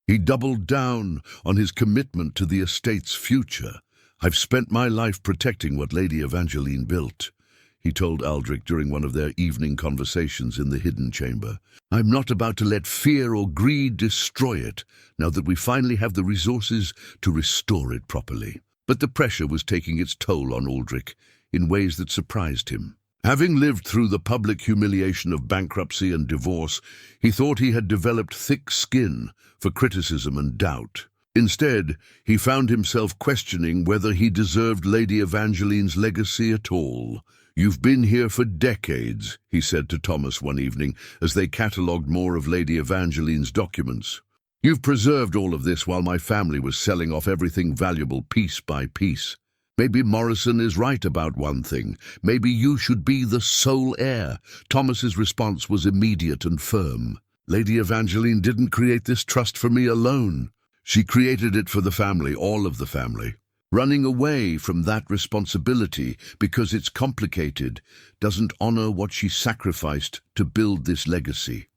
S1: he doubled down on his commitment to the estate's future. "I've spent my life protecting what Lady Evangeline built," he told Aldric during one of their evening conversations in the hidden chamber. "I'm not about to let fear or greed destroy it, now that we finally have the resources to restore it properly." But the pressure was taking its toll on Aldric in ways that surprised him. Having lived through the public humiliation of bankruptcy and divorce, he thought he had developed thick skin for criticism and doubt. Instead, he found himself questioning whether he deserved Lady Evangeline's legacy at all. "You've been here for decades," he said to Thomas one evening as they catalogued more of Lady Evangeline's documents. "You've preserved all of this while my family was selling off everything valuable piece by piece. Maybe Morrison is right about one thing. Maybe you should be the sole heir." Thomas's response was immediate and firm. "Lady Evangeline didn't create this trust for me alone. She created it for the family, all of the family. Running away from that responsibility because it's complicated doesn't honor what she sacrificed to build this legacy."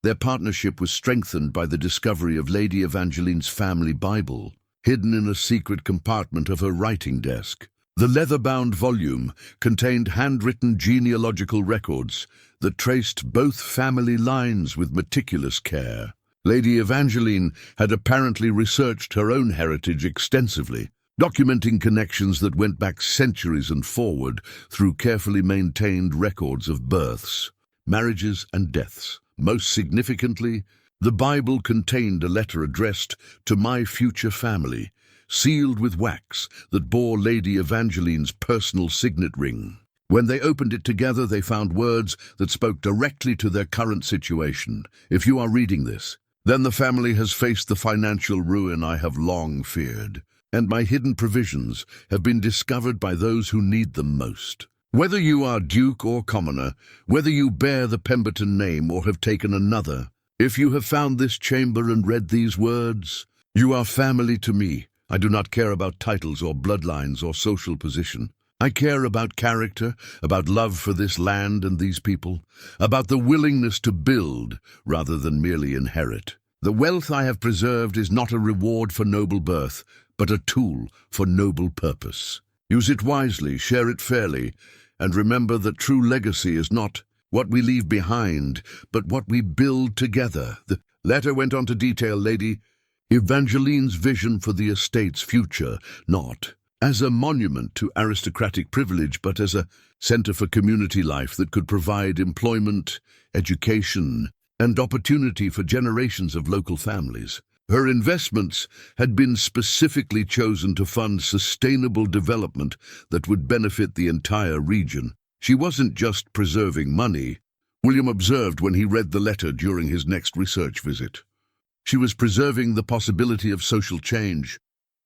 S1: Their partnership was strengthened by the discovery of Lady Evangeline's family Bible, hidden in a secret compartment of her writing desk. The leather-bound volume contained handwritten genealogical records that traced both family lines with meticulous care. Lady Evangeline had apparently researched her own heritage extensively, documenting connections that went back centuries and forward through carefully maintained records of births, marriages, and deaths. Most significantly, the Bible contained a letter addressed to my future family, sealed with wax that bore Lady Evangeline's personal signet ring. When they opened it together, they found words that spoke directly to their current situation. "If you are reading this, then the family has faced the financial ruin I have long feared, and my hidden provisions have been discovered by those who need them most. Whether you are duke or commoner, whether you bear the Pemberton name or have taken another, if you have found this chamber and read these words, you are family to me. I do not care about titles or bloodlines or social position. I care about character, about love for this land and these people, about the willingness to build rather than merely inherit. The wealth I have preserved is not a reward for noble birth, but a tool for noble purpose. Use it wisely, share it fairly, and remember that true legacy is not what we leave behind, but what we build together." The letter went on to detail Lady Evangeline's vision for the estate's future, not as a monument to aristocratic privilege, but as a center for community life that could provide employment, education, and opportunity for generations of local families. Her investments had been specifically chosen to fund sustainable development that would benefit the entire region. She wasn't just preserving money, William observed when he read the letter during his next research visit. She was preserving the possibility of social change,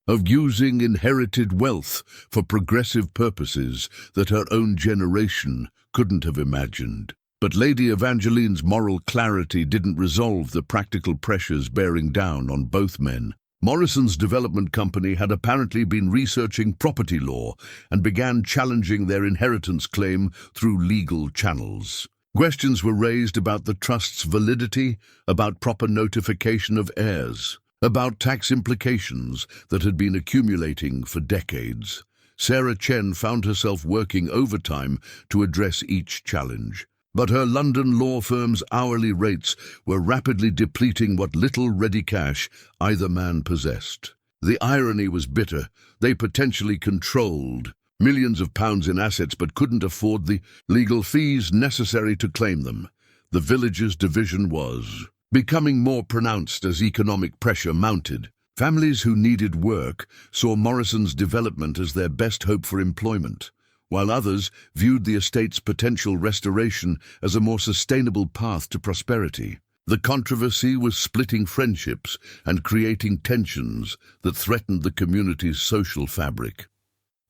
S1: of using inherited wealth for progressive purposes that her own generation couldn't have imagined. But Lady Evangeline's moral clarity didn't resolve the practical pressures bearing down on both men. Morrison's development company had apparently been researching property law and began challenging their inheritance claim through legal channels. Questions were raised about the trust's validity, about proper notification of heirs, about tax implications that had been accumulating for decades. Sarah Chen found herself working overtime to address each challenge. But her London law firm's hourly rates were rapidly depleting what little ready cash either man possessed. The irony was bitter. They potentially controlled millions of pounds in assets but couldn't afford the legal fees necessary to claim them. The village's division was becoming more pronounced as economic pressure mounted. Families who needed work saw Morrison's development as their best hope for employment, while others viewed the estate's potential restoration as a more sustainable path to prosperity. The controversy was splitting friendships and creating tensions that threatened the community's social fabric.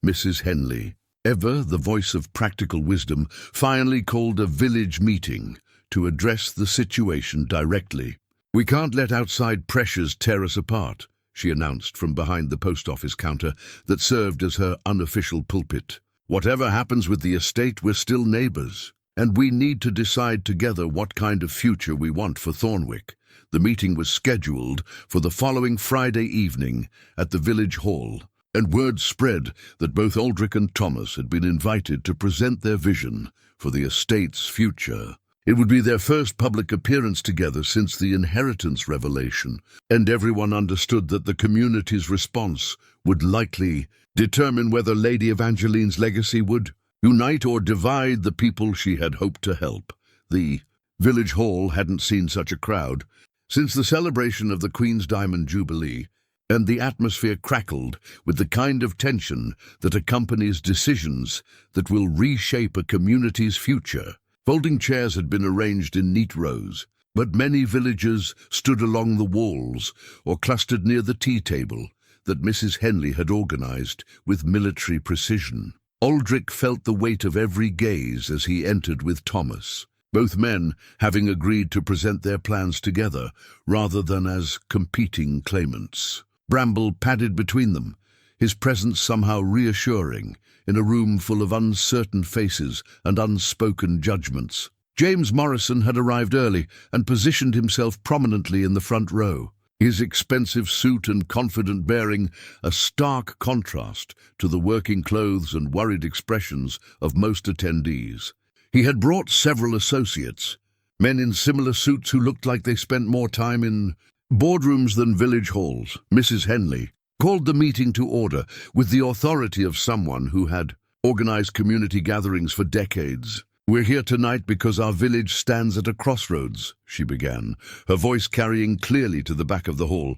S1: Mrs. Henley, ever the voice of practical wisdom, finally called a village meeting to address the situation directly. "We can't let outside pressures tear us apart," she announced from behind the post office counter that served as her unofficial pulpit. "Whatever happens with the estate, we're still neighbours, and we need to decide together what kind of future we want for Thornwick." The meeting was scheduled for the following Friday evening at the village hall, and word spread that both Aldric and Thomas had been invited to present their vision for the estate's future. It would be their first public appearance together since the inheritance revelation, and everyone understood that the community's response would likely determine whether Lady Evangeline's legacy would unite or divide the people she had hoped to help. The village hall hadn't seen such a crowd since the celebration of the Queen's Diamond Jubilee, and the atmosphere crackled with the kind of tension that accompanies decisions that will reshape a community's future. Folding chairs had been arranged in neat rows, but many villagers stood along the walls or clustered near the tea table that Mrs. Henley had organized with military precision. Aldric felt the weight of every gaze as he entered with Thomas, both men having agreed to present their plans together rather than as competing claimants. Bramble padded between them, his presence somehow reassuring in a room full of uncertain faces and unspoken judgments. James Morrison had arrived early and positioned himself prominently in the front row, his expensive suit and confident bearing a stark contrast to the working clothes and worried expressions of most attendees. He had brought several associates, men in similar suits who looked like they spent more time in boardrooms than village halls. Mrs. Henley called the meeting to order with the authority of someone who had organized community gatherings for decades. "We're here tonight because our village stands at a crossroads," she began, her voice carrying clearly to the back of the hall.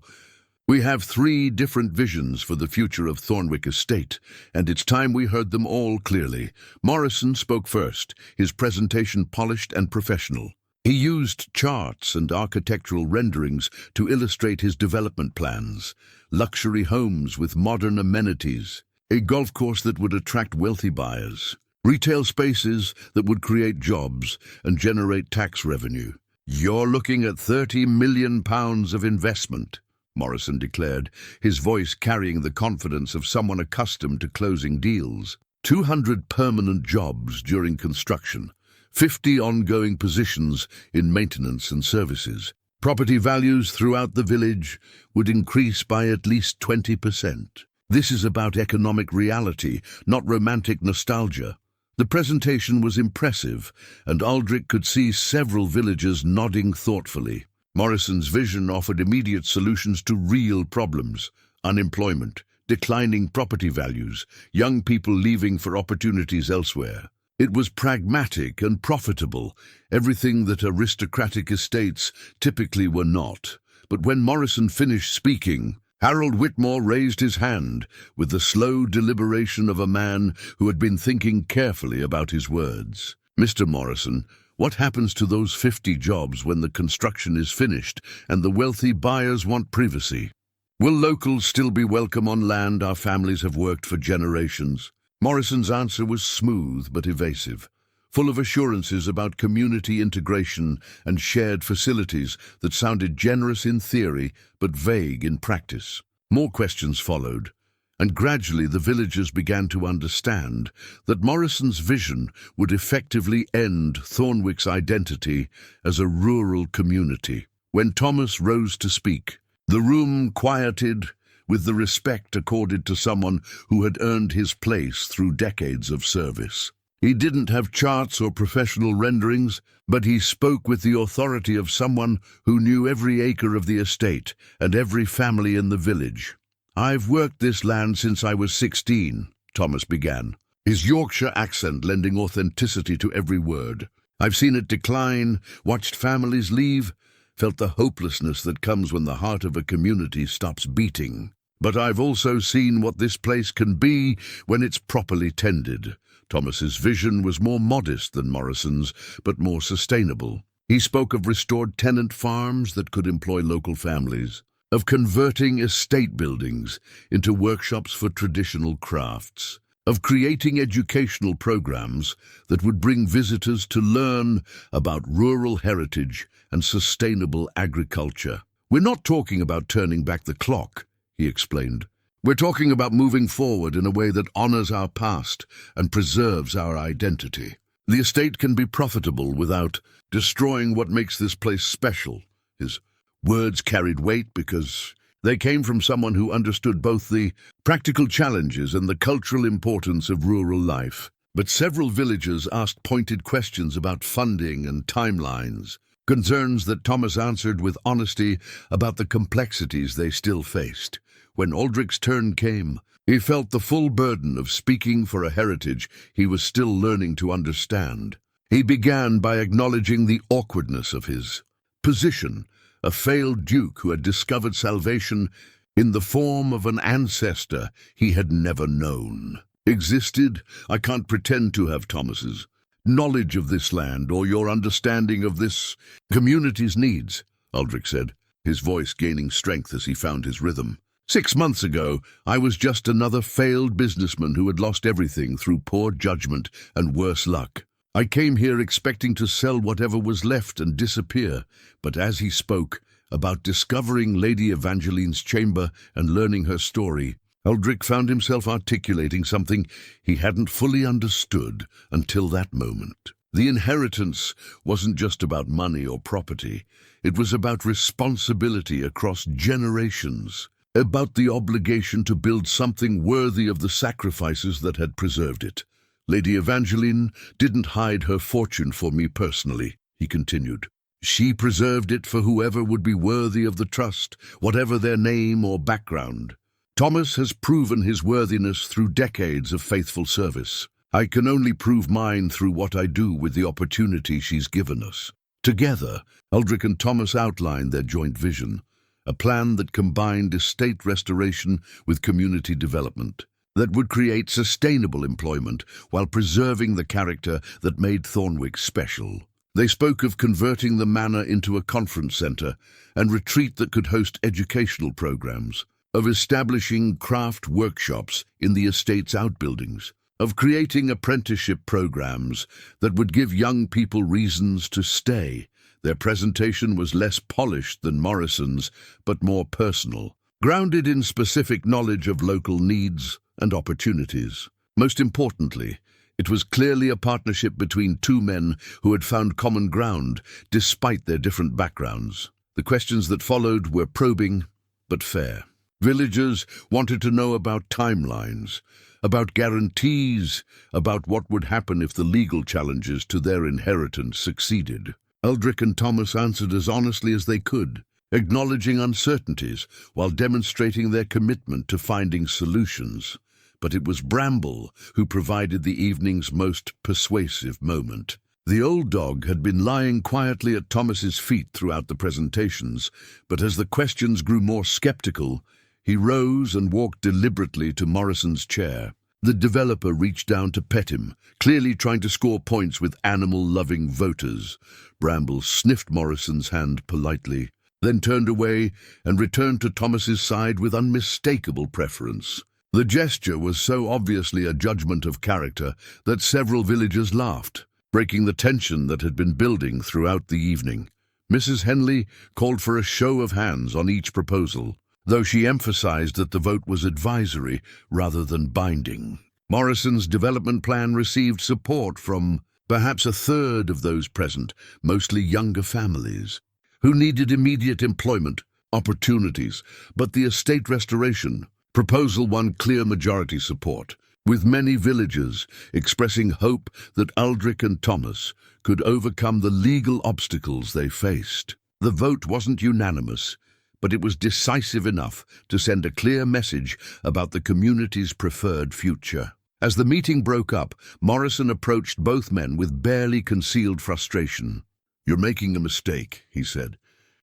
S1: "We have 3 different visions for the future of Thornwick Estate, and it's time we heard them all clearly." Morrison spoke first, his presentation polished and professional. He used charts and architectural renderings to illustrate his development plans: luxury homes with modern amenities, a golf course that would attract wealthy buyers, retail spaces that would create jobs and generate tax revenue. "You're looking at £30 million of investment," Morrison declared, his voice carrying the confidence of someone accustomed to closing deals. 200 permanent jobs during construction, 50 ongoing positions in maintenance and services. Property values throughout the village would increase by at least 20%. This is about economic reality, not romantic nostalgia. The presentation was impressive, and Aldric could see several villagers nodding thoughtfully. Morrison's vision offered immediate solutions to real problems: unemployment, declining property values, young people leaving for opportunities elsewhere. It was pragmatic and profitable, everything that aristocratic estates typically were not. But when Morrison finished speaking, Harold Whitmore raised his hand with the slow deliberation of a man who had been thinking carefully about his words. "Mr. Morrison, what happens to those 50 jobs when the construction is finished and the wealthy buyers want privacy? Will locals still be welcome on land our families have worked for generations?" Morrison's answer was smooth but evasive, full of assurances about community integration and shared facilities that sounded generous in theory but vague in practice. More questions followed, and gradually the villagers began to understand that Morrison's vision would effectively end Thornwick's identity as a rural community. When Thomas rose to speak, the room quieted with the respect accorded to someone who had earned his place through decades of service. He didn't have charts or professional renderings, but he spoke with the authority of someone who knew every acre of the estate and every family in the village. "I've worked this land since I was 16, Thomas began, his Yorkshire accent lending authenticity to every word. "I've seen it decline, watched families leave, felt the hopelessness that comes when the heart of a community stops beating. But I've also seen what this place can be when it's properly tended." Thomas's vision was more modest than Morrison's, but more sustainable. He spoke of restored tenant farms that could employ local families, of converting estate buildings into workshops for traditional crafts, of creating educational programs that would bring visitors to learn about rural heritage and sustainable agriculture. "We're not talking about turning back the clock," he explained. "We're talking about moving forward in a way that honors our past and preserves our identity. The estate can be profitable without destroying what makes this place special." His words carried weight because they came from someone who understood both the practical challenges and the cultural importance of rural life. But several villagers asked pointed questions about funding and timelines, concerns that Thomas answered with honesty about the complexities they still faced. When Aldric's turn came, he felt the full burden of speaking for a heritage he was still learning to understand. He began by acknowledging the awkwardness of his position, a failed duke who had discovered salvation in the form of an ancestor he had never known. "Existed, I can't pretend to have Thomas's knowledge of this land or your understanding of this community's needs," Aldric said, his voice gaining strength as he found his rhythm. "6 months ago, I was just another failed businessman who had lost everything through poor judgment and worse luck. I came here expecting to sell whatever was left and disappear." But as he spoke about discovering Lady Evangeline's chamber and learning her story, Aldric found himself articulating something he hadn't fully understood until that moment. The inheritance wasn't just about money or property. It was about responsibility across generations, about the obligation to build something worthy of the sacrifices that had preserved it. "Lady Evangeline didn't hide her fortune for me personally," he continued. "She preserved it for whoever would be worthy of the trust, whatever their name or background. Thomas has proven his worthiness through decades of faithful service. I can only prove mine through what I do with the opportunity she's given us." Together, Aldric and Thomas outlined their joint vision, a plan that combined estate restoration with community development, that would create sustainable employment while preserving the character that made Thornwick special. They spoke of converting the manor into a conference centre and retreat that could host educational programs, of establishing craft workshops in the estate's outbuildings, of creating apprenticeship programs that would give young people reasons to stay. Their presentation was less polished than Morrison's, but more personal, grounded in specific knowledge of local needs and opportunities. Most importantly, it was clearly a partnership between two men who had found common ground despite their different backgrounds. The questions that followed were probing but fair. Villagers wanted to know about timelines, about guarantees, about what would happen if the legal challenges to their inheritance succeeded. Aldric and Thomas answered as honestly as they could, acknowledging uncertainties while demonstrating their commitment to finding solutions. But it was Bramble who provided the evening's most persuasive moment. The old dog had been lying quietly at Thomas's feet throughout the presentations, but as the questions grew more skeptical, he rose and walked deliberately to Morrison's chair. The developer reached down to pet him, clearly trying to score points with animal-loving voters. Bramble sniffed Morrison's hand politely, then turned away and returned to Thomas's side with unmistakable preference. The gesture was so obviously a judgment of character that several villagers laughed, breaking the tension that had been building throughout the evening. Mrs. Henley called for a show of hands on each proposal, though she emphasized that the vote was advisory rather than binding. Morrison's development plan received support from perhaps a third of those present, mostly younger families, who needed immediate employment, opportunities, but the estate restoration proposal won clear majority support, with many villagers expressing hope that Aldric and Thomas could overcome the legal obstacles they faced. The vote wasn't unanimous, but it was decisive enough to send a clear message about the community's preferred future. As the meeting broke up, Morrison approached both men with barely concealed frustration. "You're making a mistake," he said.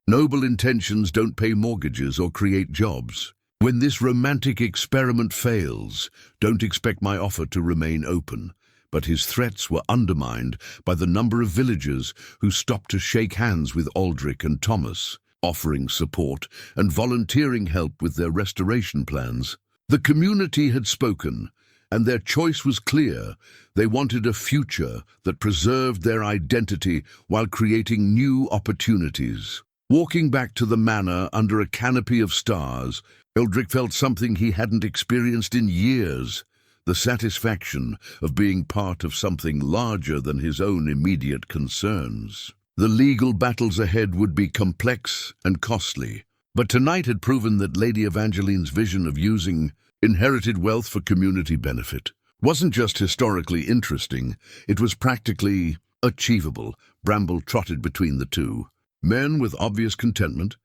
S1: "Noble intentions don't pay mortgages or create jobs. When this romantic experiment fails, don't expect my offer to remain open." But his threats were undermined by the number of villagers who stopped to shake hands with Aldric and Thomas, offering support and volunteering help with their restoration plans. The community had spoken, and their choice was clear. They wanted a future that preserved their identity while creating new opportunities. Walking back to the manor under a canopy of stars, Aldric felt something he hadn't experienced in years: the satisfaction of being part of something larger than his own immediate concerns. The legal battles ahead would be complex and costly, but tonight had proven that Lady Evangeline's vision of using inherited wealth for community benefit wasn't just historically interesting, it was practically achievable. Bramble trotted between the two men with obvious contentment,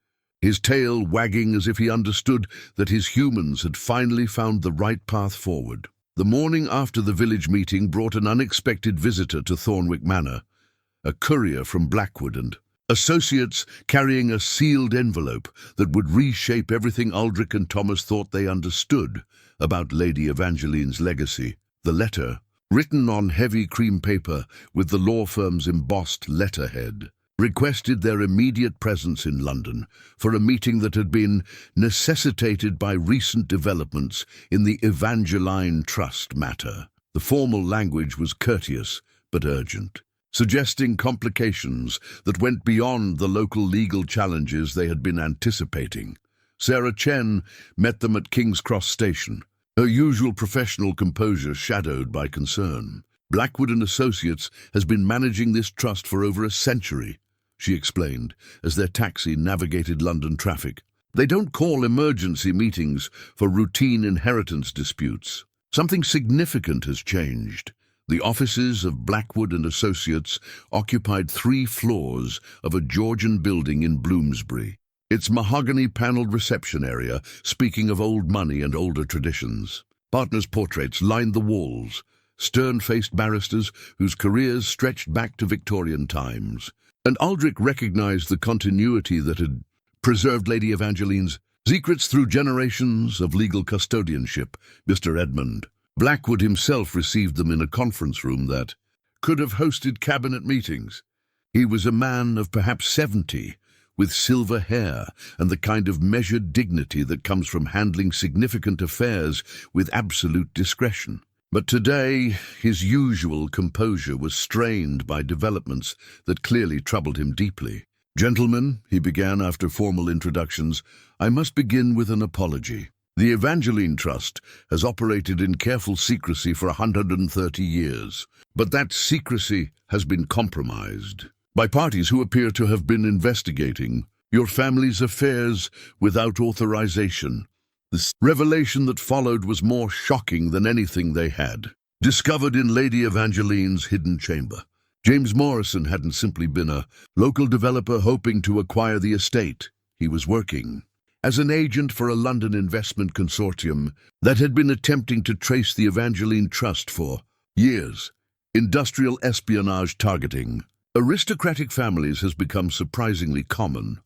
S1: his tail wagging as if he understood that his humans had finally found the right path forward. The morning after the village meeting brought an unexpected visitor to Thornwick Manor, a courier from Blackwood and associates carrying a sealed envelope that would reshape everything Aldric and Thomas thought they understood about Lady Evangeline's legacy. The letter, written on heavy cream paper with the law firm's embossed letterhead, requested their immediate presence in London for a meeting that had been necessitated by recent developments in the Evangeline Trust matter. The formal language was courteous but urgent, suggesting complications that went beyond the local legal challenges they had been anticipating. Sarah Chen met them at King's Cross Station, her usual professional composure shadowed by concern. "Blackwood and Associates has been managing this trust for over a century," she explained, as their taxi navigated London traffic. "They don't call emergency meetings for routine inheritance disputes. Something significant has changed. The offices of Blackwood and Associates occupied 3 floors of a Georgian building in Bloomsbury, its mahogany-paneled reception area speaking of old money and older traditions. Partners' portraits lined the walls, stern-faced barristers whose careers stretched back to Victorian times. And Aldric recognized the continuity that had preserved Lady Evangeline's secrets through generations of legal custodianship. Mr. Edmund Blackwood himself received them in a conference room that could have hosted cabinet meetings. He was a man of perhaps 70, with silver hair and the kind of measured dignity that comes from handling significant affairs with absolute discretion. But today, his usual composure was strained by developments that clearly troubled him deeply. "Gentlemen," he began after formal introductions, "I must begin with an apology. The Evangeline Trust has operated in careful secrecy for 130 years, but that secrecy has been compromised by parties who appear to have been investigating your family's affairs without authorization. The revelation that followed was more shocking than anything they had discovered in Lady Evangeline's hidden chamber. James Morrison hadn't simply been a local developer hoping to acquire the estate. He was working as an agent for a London investment consortium that had been attempting to trace the Evangeline Trust for years. Industrial espionage targeting aristocratic families has become surprisingly common,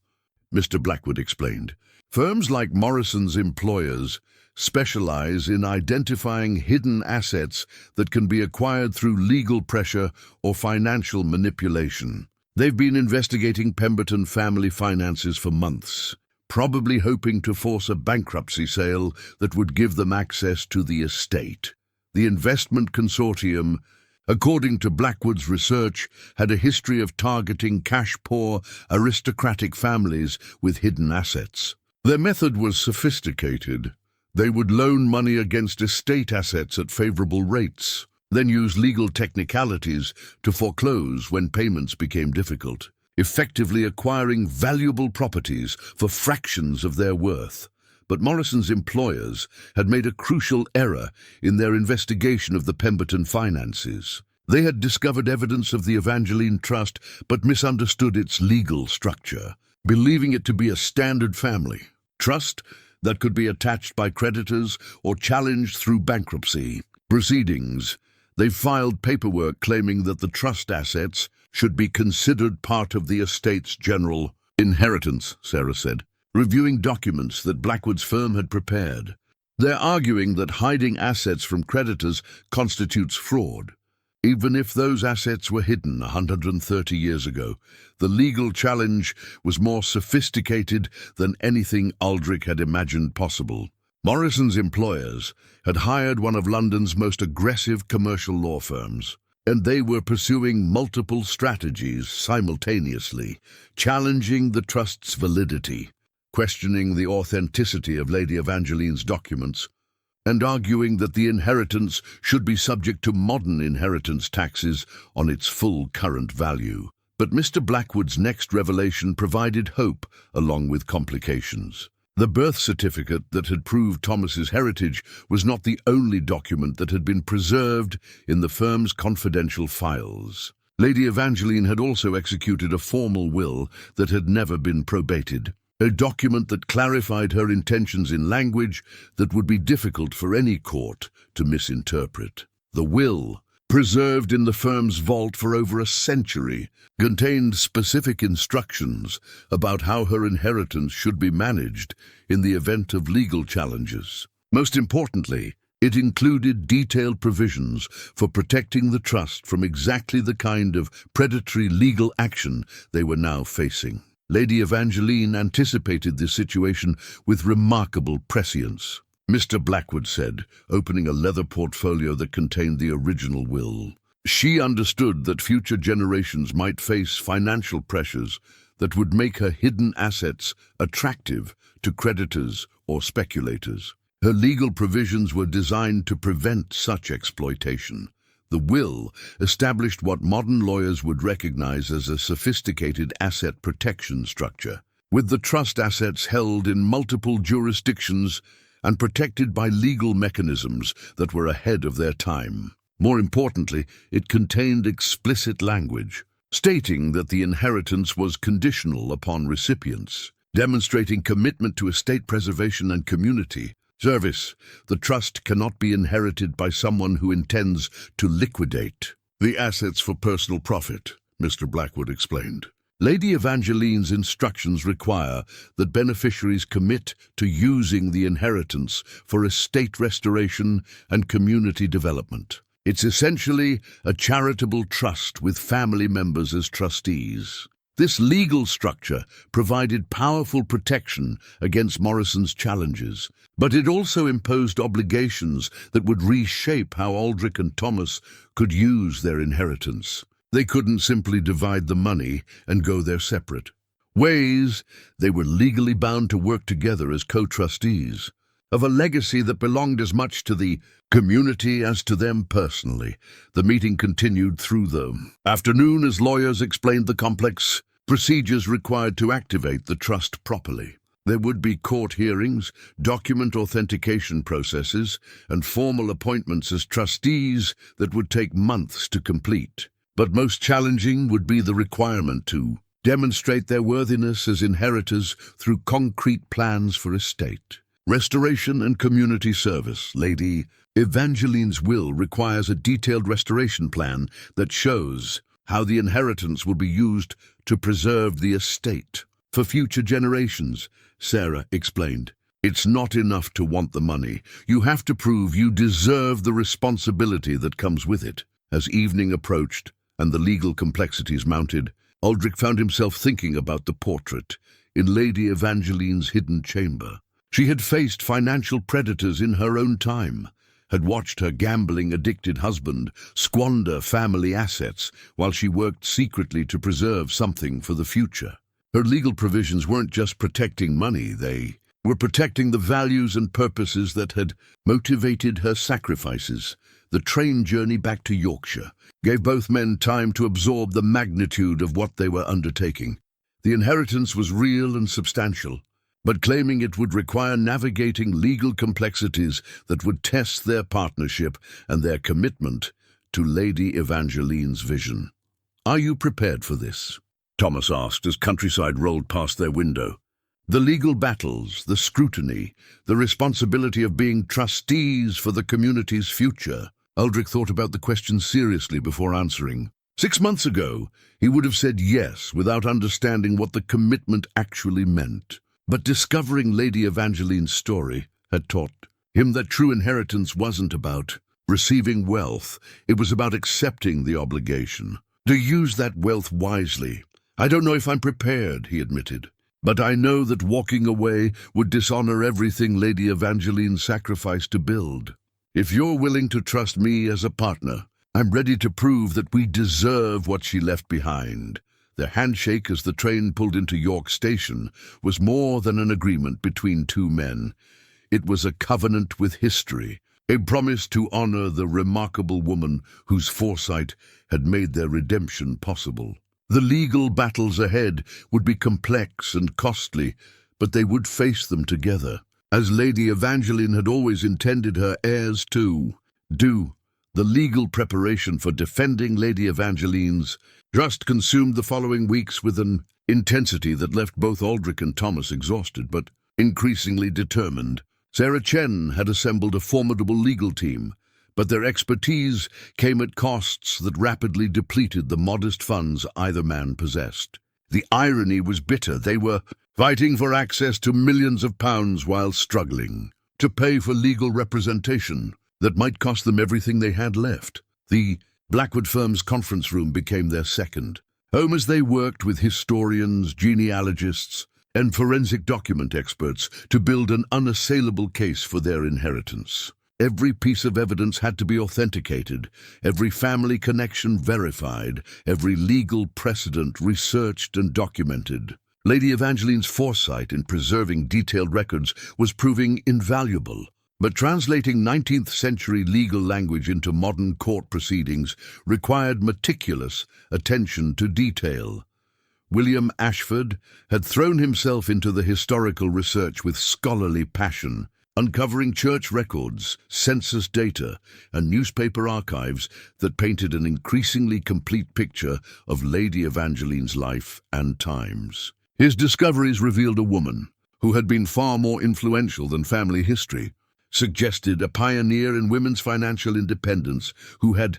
S1: Mr. Blackwood explained. Firms like Morrison's employers specialize in identifying hidden assets that can be acquired through legal pressure or financial manipulation. They've been investigating Pemberton family finances for months, probably hoping to force a bankruptcy sale that would give them access to the estate. The investment consortium, according to Blackwood's research, had a history of targeting cash-poor aristocratic families with hidden assets. Their method was sophisticated. They would loan money against estate assets at favorable rates, then use legal technicalities to foreclose when payments became difficult. effectively acquiring valuable properties for fractions of their worth. But Morrison's employers had made a crucial error in their investigation of the Pemberton finances. They had discovered evidence of the Evangeline Trust but misunderstood its legal structure, believing it to be a standard family trust that could be attached by creditors or challenged through bankruptcy proceedings. They filed paperwork claiming that the trust assets should be considered part of the estate's general inheritance, Sarah said, reviewing documents that Blackwood's firm had prepared. They're arguing that hiding assets from creditors constitutes fraud. Even if those assets were hidden 130 years ago, the legal challenge was more sophisticated than anything Aldric had imagined possible. Morrison's employers had hired one of London's most aggressive commercial law firms, and they were pursuing multiple strategies simultaneously, challenging the trust's validity, questioning the authenticity of Lady Evangeline's documents, and arguing that the inheritance should be subject to modern inheritance taxes on its full current value. But Mr. Blackwood's next revelation provided hope along with complications. The birth certificate that had proved Thomas's heritage was not the only document that had been preserved in the firm's confidential files. Lady Evangeline had also executed a formal will that had never been probated, a document that clarified her intentions in language that would be difficult for any court to misinterpret. The will, preserved in the firm's vault for over a century, contained specific instructions about how her inheritance should be managed in the event of legal challenges. Most importantly, it included detailed provisions for protecting the trust from exactly the kind of predatory legal action they were now facing. Lady Evangeline anticipated this situation with remarkable prescience. Mr. Blackwood said, opening a leather portfolio that contained the original will. She understood that future generations might face financial pressures that would make her hidden assets attractive to creditors or speculators. Her legal provisions were designed to prevent such exploitation. The will established what modern lawyers would recognize as a sophisticated asset protection structure, with the trust assets held in multiple jurisdictions and protected by legal mechanisms that were ahead of their time. More importantly, it contained explicit language, stating that the inheritance was conditional upon recipients, demonstrating commitment to estate preservation and community service. The trust cannot be inherited by someone who intends to liquidate the assets for personal profit, Mr. Blackwood explained. Lady Evangeline's instructions require that beneficiaries commit to using the inheritance for estate restoration and community development. It's essentially a charitable trust with family members as trustees. This legal structure provided powerful protection against Morrison's challenges, but it also imposed obligations that would reshape how Aldric and Thomas could use their inheritance. They couldn't simply divide the money and go their separate ways. They were legally bound to work together as co-trustees of a legacy that belonged as much to the community as to them personally. The meeting continued through the afternoon as lawyers explained the complex procedures required to activate the trust properly. There would be court hearings, document authentication processes, and formal appointments as trustees that would take months to complete. But most challenging would be the requirement to demonstrate their worthiness as inheritors through concrete plans for estate, restoration and community service. Lady Evangeline's will requires a detailed restoration plan that shows how the inheritance will be used to preserve the estate for future generations, Sarah explained. It's not enough to want the money. You have to prove you deserve the responsibility that comes with it. As evening approached and the legal complexities mounted, Aldric found himself thinking about the portrait in Lady Evangeline's hidden chamber. She had faced financial predators in her own time, had watched her gambling-addicted husband squander family assets while she worked secretly to preserve something for the future. Her legal provisions weren't just protecting money, they were protecting the values and purposes that had motivated her sacrifices. The train journey back to Yorkshire gave both men time to absorb the magnitude of what they were undertaking. The inheritance was real and substantial, but claiming it would require navigating legal complexities that would test their partnership and their commitment to Lady Evangeline's vision. "Are you prepared for this?" Thomas asked as Countryside rolled past their window. The legal battles, the scrutiny, the responsibility of being trustees for the community's future. Aldric thought about the question seriously before answering. 6 months ago, he would have said yes without understanding what the commitment actually meant. But discovering Lady Evangeline's story had taught him that true inheritance wasn't about receiving wealth. It was about accepting the obligation to use that wealth wisely. "I don't know if I'm prepared," he admitted, "but I know that walking away would dishonor everything Lady Evangeline sacrificed to build. If you're willing to trust me as a partner, I'm ready to prove that we deserve what she left behind." The handshake as the train pulled into York Station was more than an agreement between two men. It was a covenant with history, a promise to honor the remarkable woman whose foresight had made their redemption possible. The legal battles ahead would be complex and costly, but they would face them together, as Lady Evangeline had always intended her heirs to do. The legal preparation for defending Lady Evangeline's trust consumed the following weeks with an intensity that left both Aldric and Thomas exhausted, but increasingly determined. Sarah Chen had assembled a formidable legal team, but their expertise came at costs that rapidly depleted the modest funds either man possessed. The irony was bitter. They were fighting for access to millions of pounds while struggling to pay for legal representation that might cost them everything they had left. The Blackwood firm's conference room became their second home as they worked with historians, genealogists, and forensic document experts to build an unassailable case for their inheritance. Every piece of evidence had to be authenticated, every family connection verified, every legal precedent researched and documented. Lady Evangeline's foresight in preserving detailed records was proving invaluable. But translating 19th-century legal language into modern court proceedings required meticulous attention to detail. William Ashford had thrown himself into the historical research with scholarly passion, uncovering church records, census data, and newspaper archives that painted an increasingly complete picture of Lady Evangeline's life and times. His discoveries revealed a woman who had been far more influential than family history, suggested a pioneer in women's financial independence who had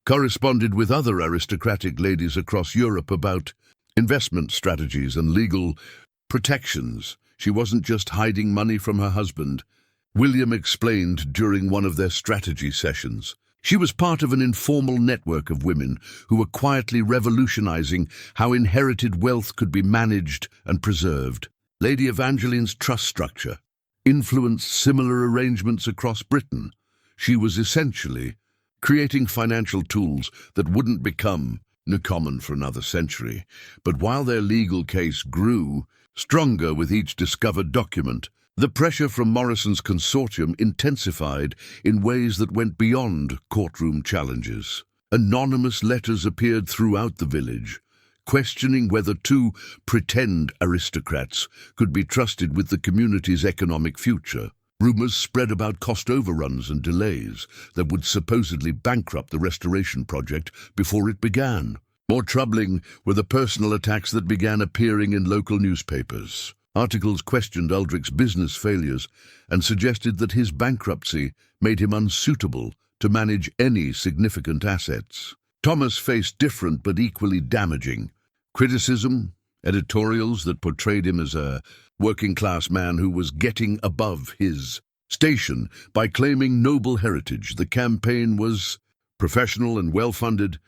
S1: corresponded with other aristocratic ladies across Europe about investment strategies and legal protections. She wasn't just hiding money from her husband, William explained during one of their strategy sessions. She was part of an informal network of women who were quietly revolutionizing how inherited wealth could be managed and preserved. Lady Evangeline's trust structure influenced similar arrangements across Britain. She was essentially creating financial tools that wouldn't become common for another century. But while their legal case grew stronger with each discovered document, the pressure from Morrison's consortium intensified in ways that went beyond courtroom challenges. Anonymous letters appeared throughout the village, questioning whether two pretend aristocrats could be trusted with the community's economic future. Rumors spread about cost overruns and delays that would supposedly bankrupt the restoration project before it began. More troubling were the personal attacks that began appearing in local newspapers. Articles questioned Aldric's business failures and suggested that his bankruptcy made him unsuitable to manage any significant assets. Thomas faced different but equally damaging criticism, editorials that portrayed him as a working-class man who was getting above his station by claiming noble heritage. The campaign was professional and well-funded,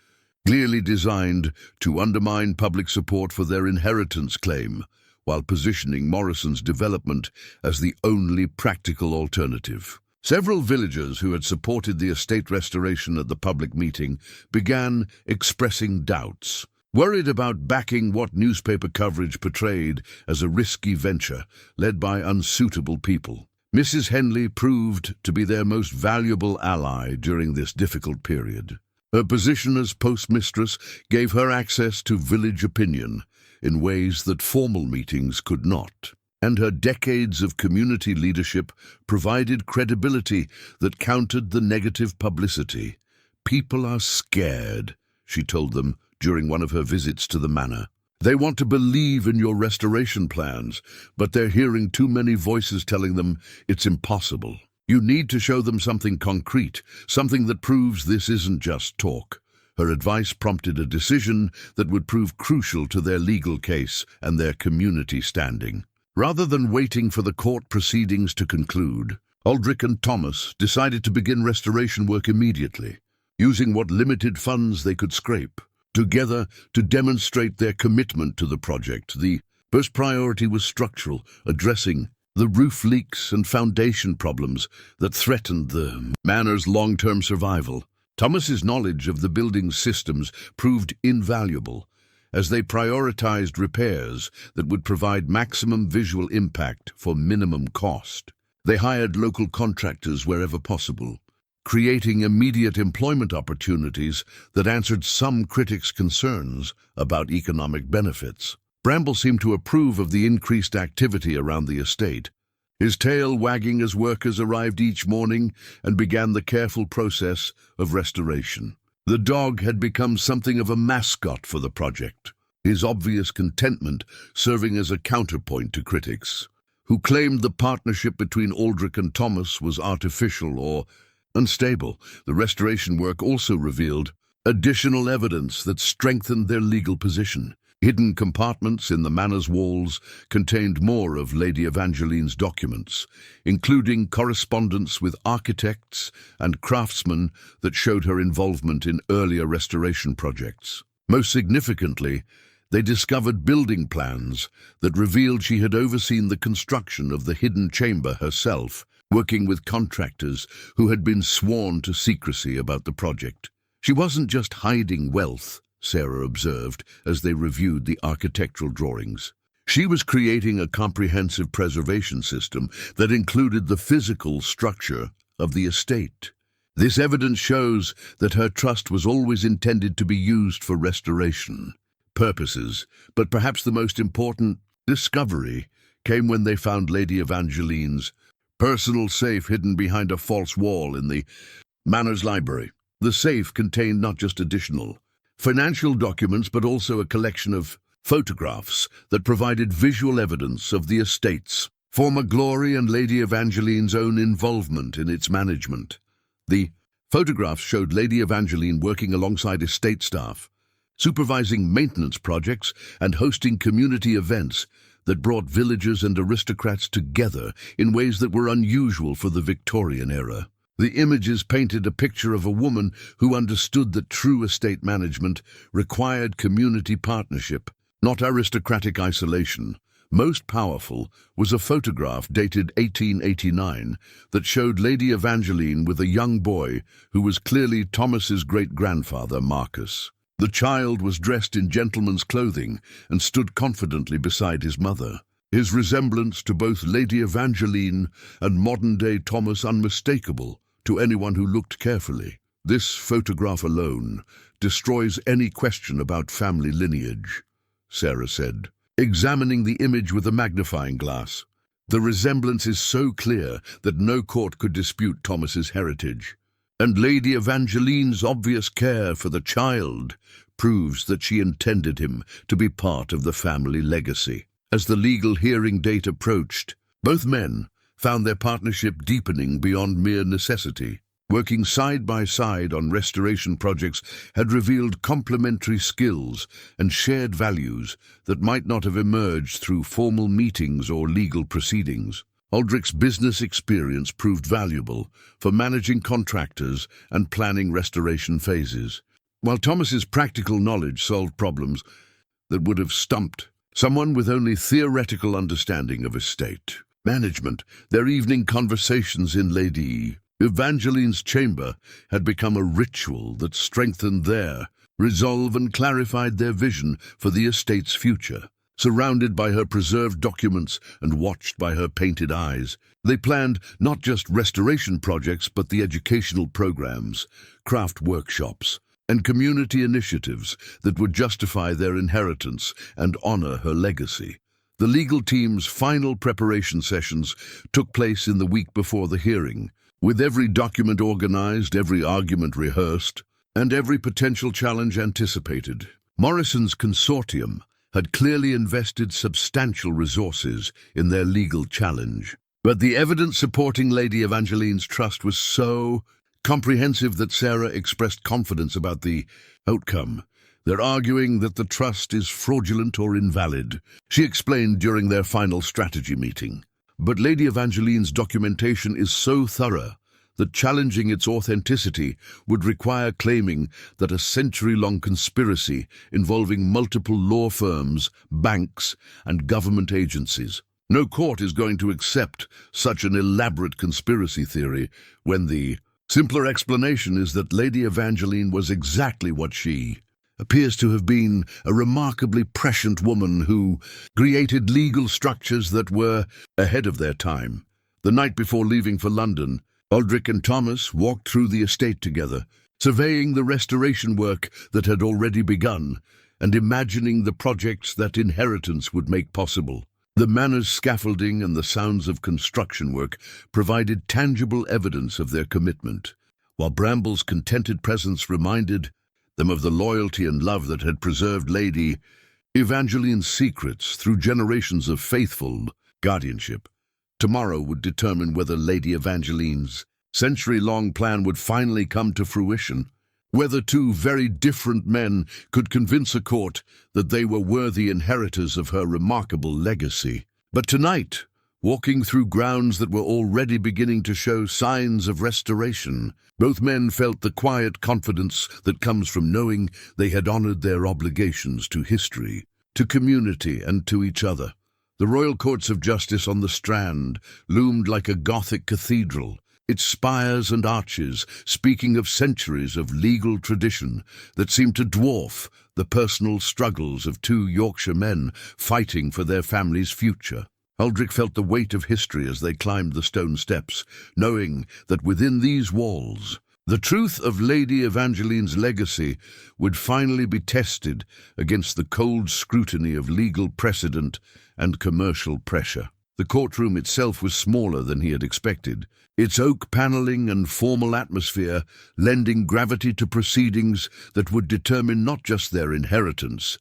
S1: clearly designed to undermine public support for their inheritance claim, while positioning Morrison's development as the only practical alternative. Several villagers who had supported the estate restoration at the public meeting began expressing doubts, worried about backing what newspaper coverage portrayed as a risky venture led by unsuitable people. Mrs. Henley proved to be their most valuable ally during this difficult period. Her position as postmistress gave her access to village opinion in ways that formal meetings could not, and her decades of community leadership provided credibility that countered the negative publicity. "People are scared," she told them during one of her visits to the manor. "They want to believe in your restoration plans, but they're hearing too many voices telling them it's impossible. You need to show them something concrete, something that proves this isn't just talk." Her advice prompted a decision that would prove crucial to their legal case and their community standing. Rather than waiting for the court proceedings to conclude, Aldric and Thomas decided to begin restoration work immediately, using what limited funds they could scrape. Together, to demonstrate their commitment to the project, the first priority was structural, addressing the roof leaks and foundation problems that threatened the manor's long-term survival. Thomas's knowledge of the building's systems proved invaluable, as they prioritized repairs that would provide maximum visual impact for minimum cost. They hired local contractors wherever possible, creating immediate employment opportunities that answered some critics' concerns about economic benefits. Bramble seemed to approve of the increased activity around the estate, his tail wagging as workers arrived each morning and began the careful process of restoration. The dog had become something of a mascot for the project, his obvious contentment serving as a counterpoint to critics, who claimed the partnership between Aldric and Thomas was artificial or unstable. The restoration work also revealed additional evidence that strengthened their legal position. Hidden compartments in the manor's walls contained more of Lady Evangeline's documents, including correspondence with architects and craftsmen that showed her involvement in earlier restoration projects. Most significantly, they discovered building plans that revealed she had overseen the construction of the hidden chamber herself, working with contractors who had been sworn to secrecy about the project. She wasn't just hiding wealth, Sarah observed as they reviewed the architectural drawings. She was creating a comprehensive preservation system that included the physical structure of the estate. This evidence shows that her trust was always intended to be used for restoration purposes, but perhaps the most important discovery came when they found Lady Evangeline's personal safe hidden behind a false wall in the manor's library. The safe contained not just additional financial documents, but also a collection of photographs that provided visual evidence of the estate's former glory and Lady Evangeline's own involvement in its management. The photographs showed Lady Evangeline working alongside estate staff, supervising maintenance projects and hosting community events that brought villagers and aristocrats together in ways that were unusual for the Victorian era. The images painted a picture of a woman who understood that true estate management required community partnership, not aristocratic isolation. Most powerful was a photograph dated 1889 that showed Lady Evangeline with a young boy who was clearly Thomas's great-grandfather, Marcus. The child was dressed in gentleman's clothing and stood confidently beside his mother, his resemblance to both Lady Evangeline and modern-day Thomas unmistakable to anyone who looked carefully. This photograph alone destroys any question about family lineage, Sarah said, examining the image with a magnifying glass. The resemblance is so clear that no court could dispute Thomas's heritage. And Lady Evangeline's obvious care for the child proves that she intended him to be part of the family legacy. As the legal hearing date approached, both men found their partnership deepening beyond mere necessity. Working side by side on restoration projects had revealed complementary skills and shared values that might not have emerged through formal meetings or legal proceedings. Aldric's business experience proved valuable for managing contractors and planning restoration phases, while Thomas's practical knowledge solved problems that would have stumped someone with only theoretical understanding of estate management. Their evening conversations in Lady Evangeline's chamber had become a ritual that strengthened their resolve and clarified their vision for the estate's future. surrounded by her preserved documents and watched by her painted eyes. They planned not just restoration projects, but the educational programs, craft workshops, and community initiatives that would justify their inheritance and honor her legacy. The legal team's final preparation sessions took place in the week before the hearing, with every document organized, every argument rehearsed, and every potential challenge anticipated. Morrison's consortium had clearly invested substantial resources in their legal challenge. But the evidence supporting Lady Evangeline's trust was so comprehensive that Sarah expressed confidence about the outcome. They're arguing that the trust is fraudulent or invalid, she explained during their final strategy meeting. But Lady Evangeline's documentation is so thorough that challenging its authenticity would require claiming that a century-long conspiracy involving multiple law firms, banks, and government agencies. No court is going to accept such an elaborate conspiracy theory when the simpler explanation is that Lady Evangeline was exactly what she appears to have been, a remarkably prescient woman who created legal structures that were ahead of their time. The night before leaving for London, Aldric and Thomas walked through the estate together, surveying the restoration work that had already begun and imagining the projects that inheritance would make possible. The manor's scaffolding and the sounds of construction work provided tangible evidence of their commitment, while Bramble's contented presence reminded them of the loyalty and love that had preserved Lady Evangeline's secrets through generations of faithful guardianship. Tomorrow would determine whether Lady Evangeline's century-long plan would finally come to fruition, whether two very different men could convince a court that they were worthy inheritors of her remarkable legacy. But tonight, walking through grounds that were already beginning to show signs of restoration, both men felt the quiet confidence that comes from knowing they had honored their obligations to history, to community, and to each other. The Royal Courts of Justice on the Strand loomed like a Gothic cathedral, its spires and arches speaking of centuries of legal tradition that seemed to dwarf the personal struggles of two Yorkshire men fighting for their family's future. Aldric felt the weight of history as they climbed the stone steps, knowing that within these walls, the truth of Lady Evangeline's legacy would finally be tested against the cold scrutiny of legal precedent and commercial pressure. The courtroom itself was smaller than he had expected, its oak paneling and formal atmosphere lending gravity to proceedings that would determine not just their inheritance,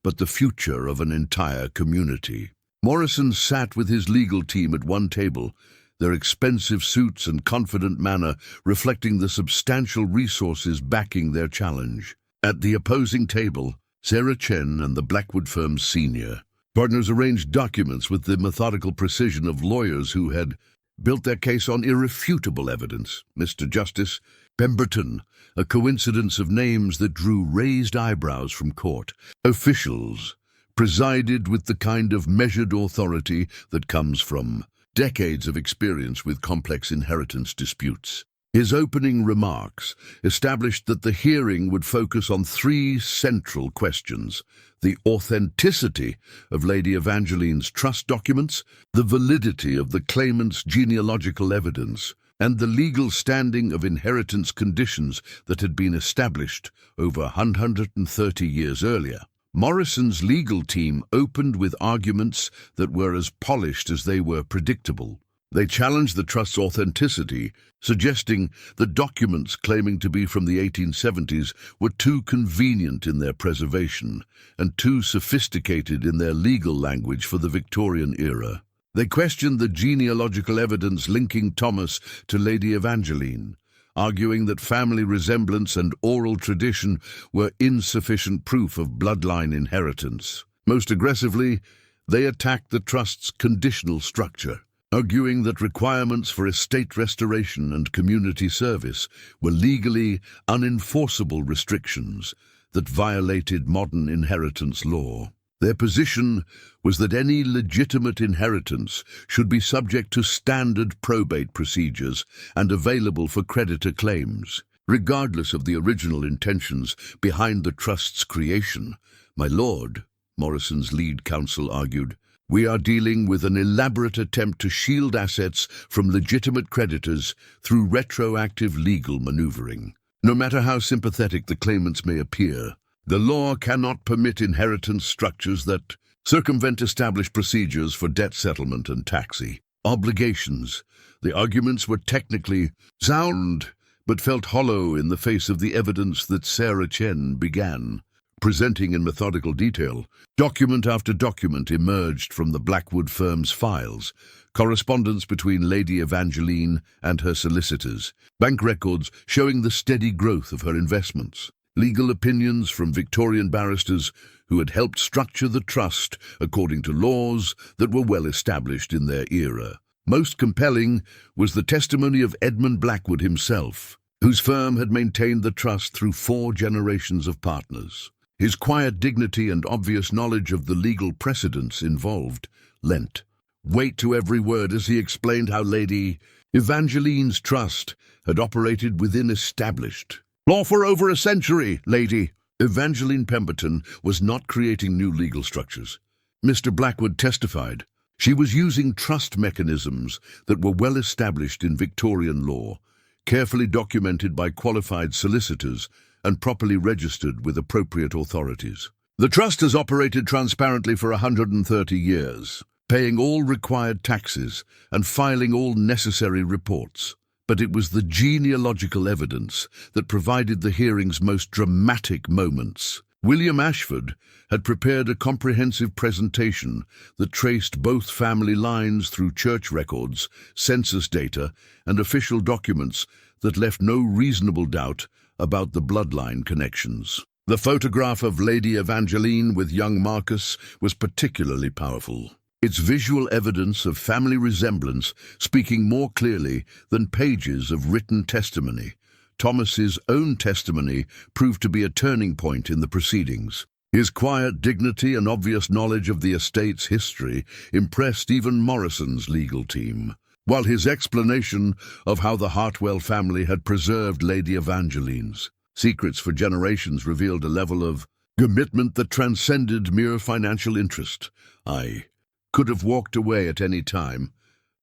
S1: but the future of an entire community. Morrison sat with his legal team at one table, their expensive suits and confident manner reflecting the substantial resources backing their challenge. At the opposing table, Sarah Chen and the Blackwood firm's senior partners arranged documents with the methodical precision of lawyers who had built their case on irrefutable evidence. Mr. Justice Pemberton, a coincidence of names that drew raised eyebrows from court officials, presided with the kind of measured authority that comes from decades of experience with complex inheritance disputes. His opening remarks established that the hearing would focus on three central questions: the authenticity of Lady Evangeline's trust documents, the validity of the claimant's genealogical evidence, and the legal standing of inheritance conditions that had been established over 130 years earlier. Morrison's legal team opened with arguments that were as polished as they were predictable. They challenged the trust's authenticity, suggesting that documents claiming to be from the 1870s were too convenient in their preservation and too sophisticated in their legal language for the Victorian era. They questioned the genealogical evidence linking Thomas to Lady Evangeline, arguing that family resemblance and oral tradition were insufficient proof of bloodline inheritance. Most aggressively, they attacked the trust's conditional structure, arguing that requirements for estate restoration and community service were legally unenforceable restrictions that violated modern inheritance law. Their position was that any legitimate inheritance should be subject to standard probate procedures and available for creditor claims, regardless of the original intentions behind the trust's creation. "My lord," Morrison's lead counsel argued. "We are dealing with an elaborate attempt to shield assets from legitimate creditors through retroactive legal maneuvering. No matter how sympathetic the claimants may appear, the law cannot permit inheritance structures that circumvent established procedures for debt settlement and taxi obligations." The arguments were technically sound, but felt hollow in the face of the evidence that Sarah Chen began presenting in methodical detail. Document after document emerged from the Blackwood firm's files, correspondence between Lady Evangeline and her solicitors, bank records showing the steady growth of her investments, legal opinions from Victorian barristers who had helped structure the trust according to laws that were well established in their era. Most compelling was the testimony of Edmund Blackwood himself, whose firm had maintained the trust through 4 generations of partners. His quiet dignity and obvious knowledge of the legal precedents involved lent weight to every word as he explained how Lady Evangeline's trust had operated within established law for over a century. Lady Evangeline Pemberton was not creating new legal structures. Mr. Blackwood testified she was using trust mechanisms that were well established in Victorian law, carefully documented by qualified solicitors and properly registered with appropriate authorities. The trust has operated transparently for 130 years, paying all required taxes and filing all necessary reports. But it was the genealogical evidence that provided the hearing's most dramatic moments. William Ashford had prepared a comprehensive presentation that traced both family lines through church records, census data, and official documents that left no reasonable doubt about the bloodline connections. The photograph of Lady Evangeline with young Marcus was particularly powerful, its visual evidence of family resemblance speaking more clearly than pages of written testimony. Thomas's own testimony proved to be a turning point in the proceedings. His quiet dignity and obvious knowledge of the estate's history impressed even Morrison's legal team, while his explanation of how the Hartwell family had preserved Lady Evangeline's secrets for generations revealed a level of commitment that transcended mere financial interest. "I could have walked away at any time,"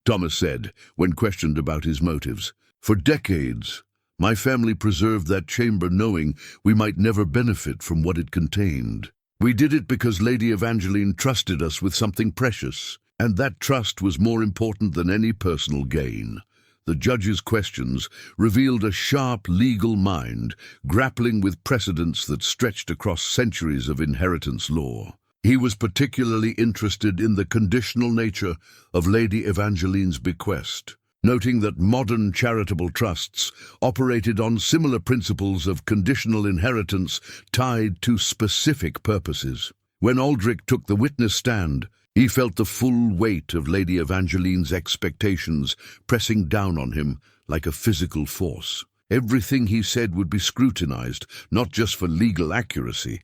S1: Thomas said when questioned about his motives. "For decades, my family preserved that chamber knowing we might never benefit from what it contained. We did it because Lady Evangeline trusted us with something precious, and that trust was more important than any personal gain." The judge's questions revealed a sharp legal mind, grappling with precedents that stretched across centuries of inheritance law. He was particularly interested in the conditional nature of Lady Evangeline's bequest, noting that modern charitable trusts operated on similar principles of conditional inheritance tied to specific purposes. When Aldric took the witness stand, he felt the full weight of Lady Evangeline's expectations pressing down on him like a physical force. Everything he said would be scrutinized, not just for legal accuracy,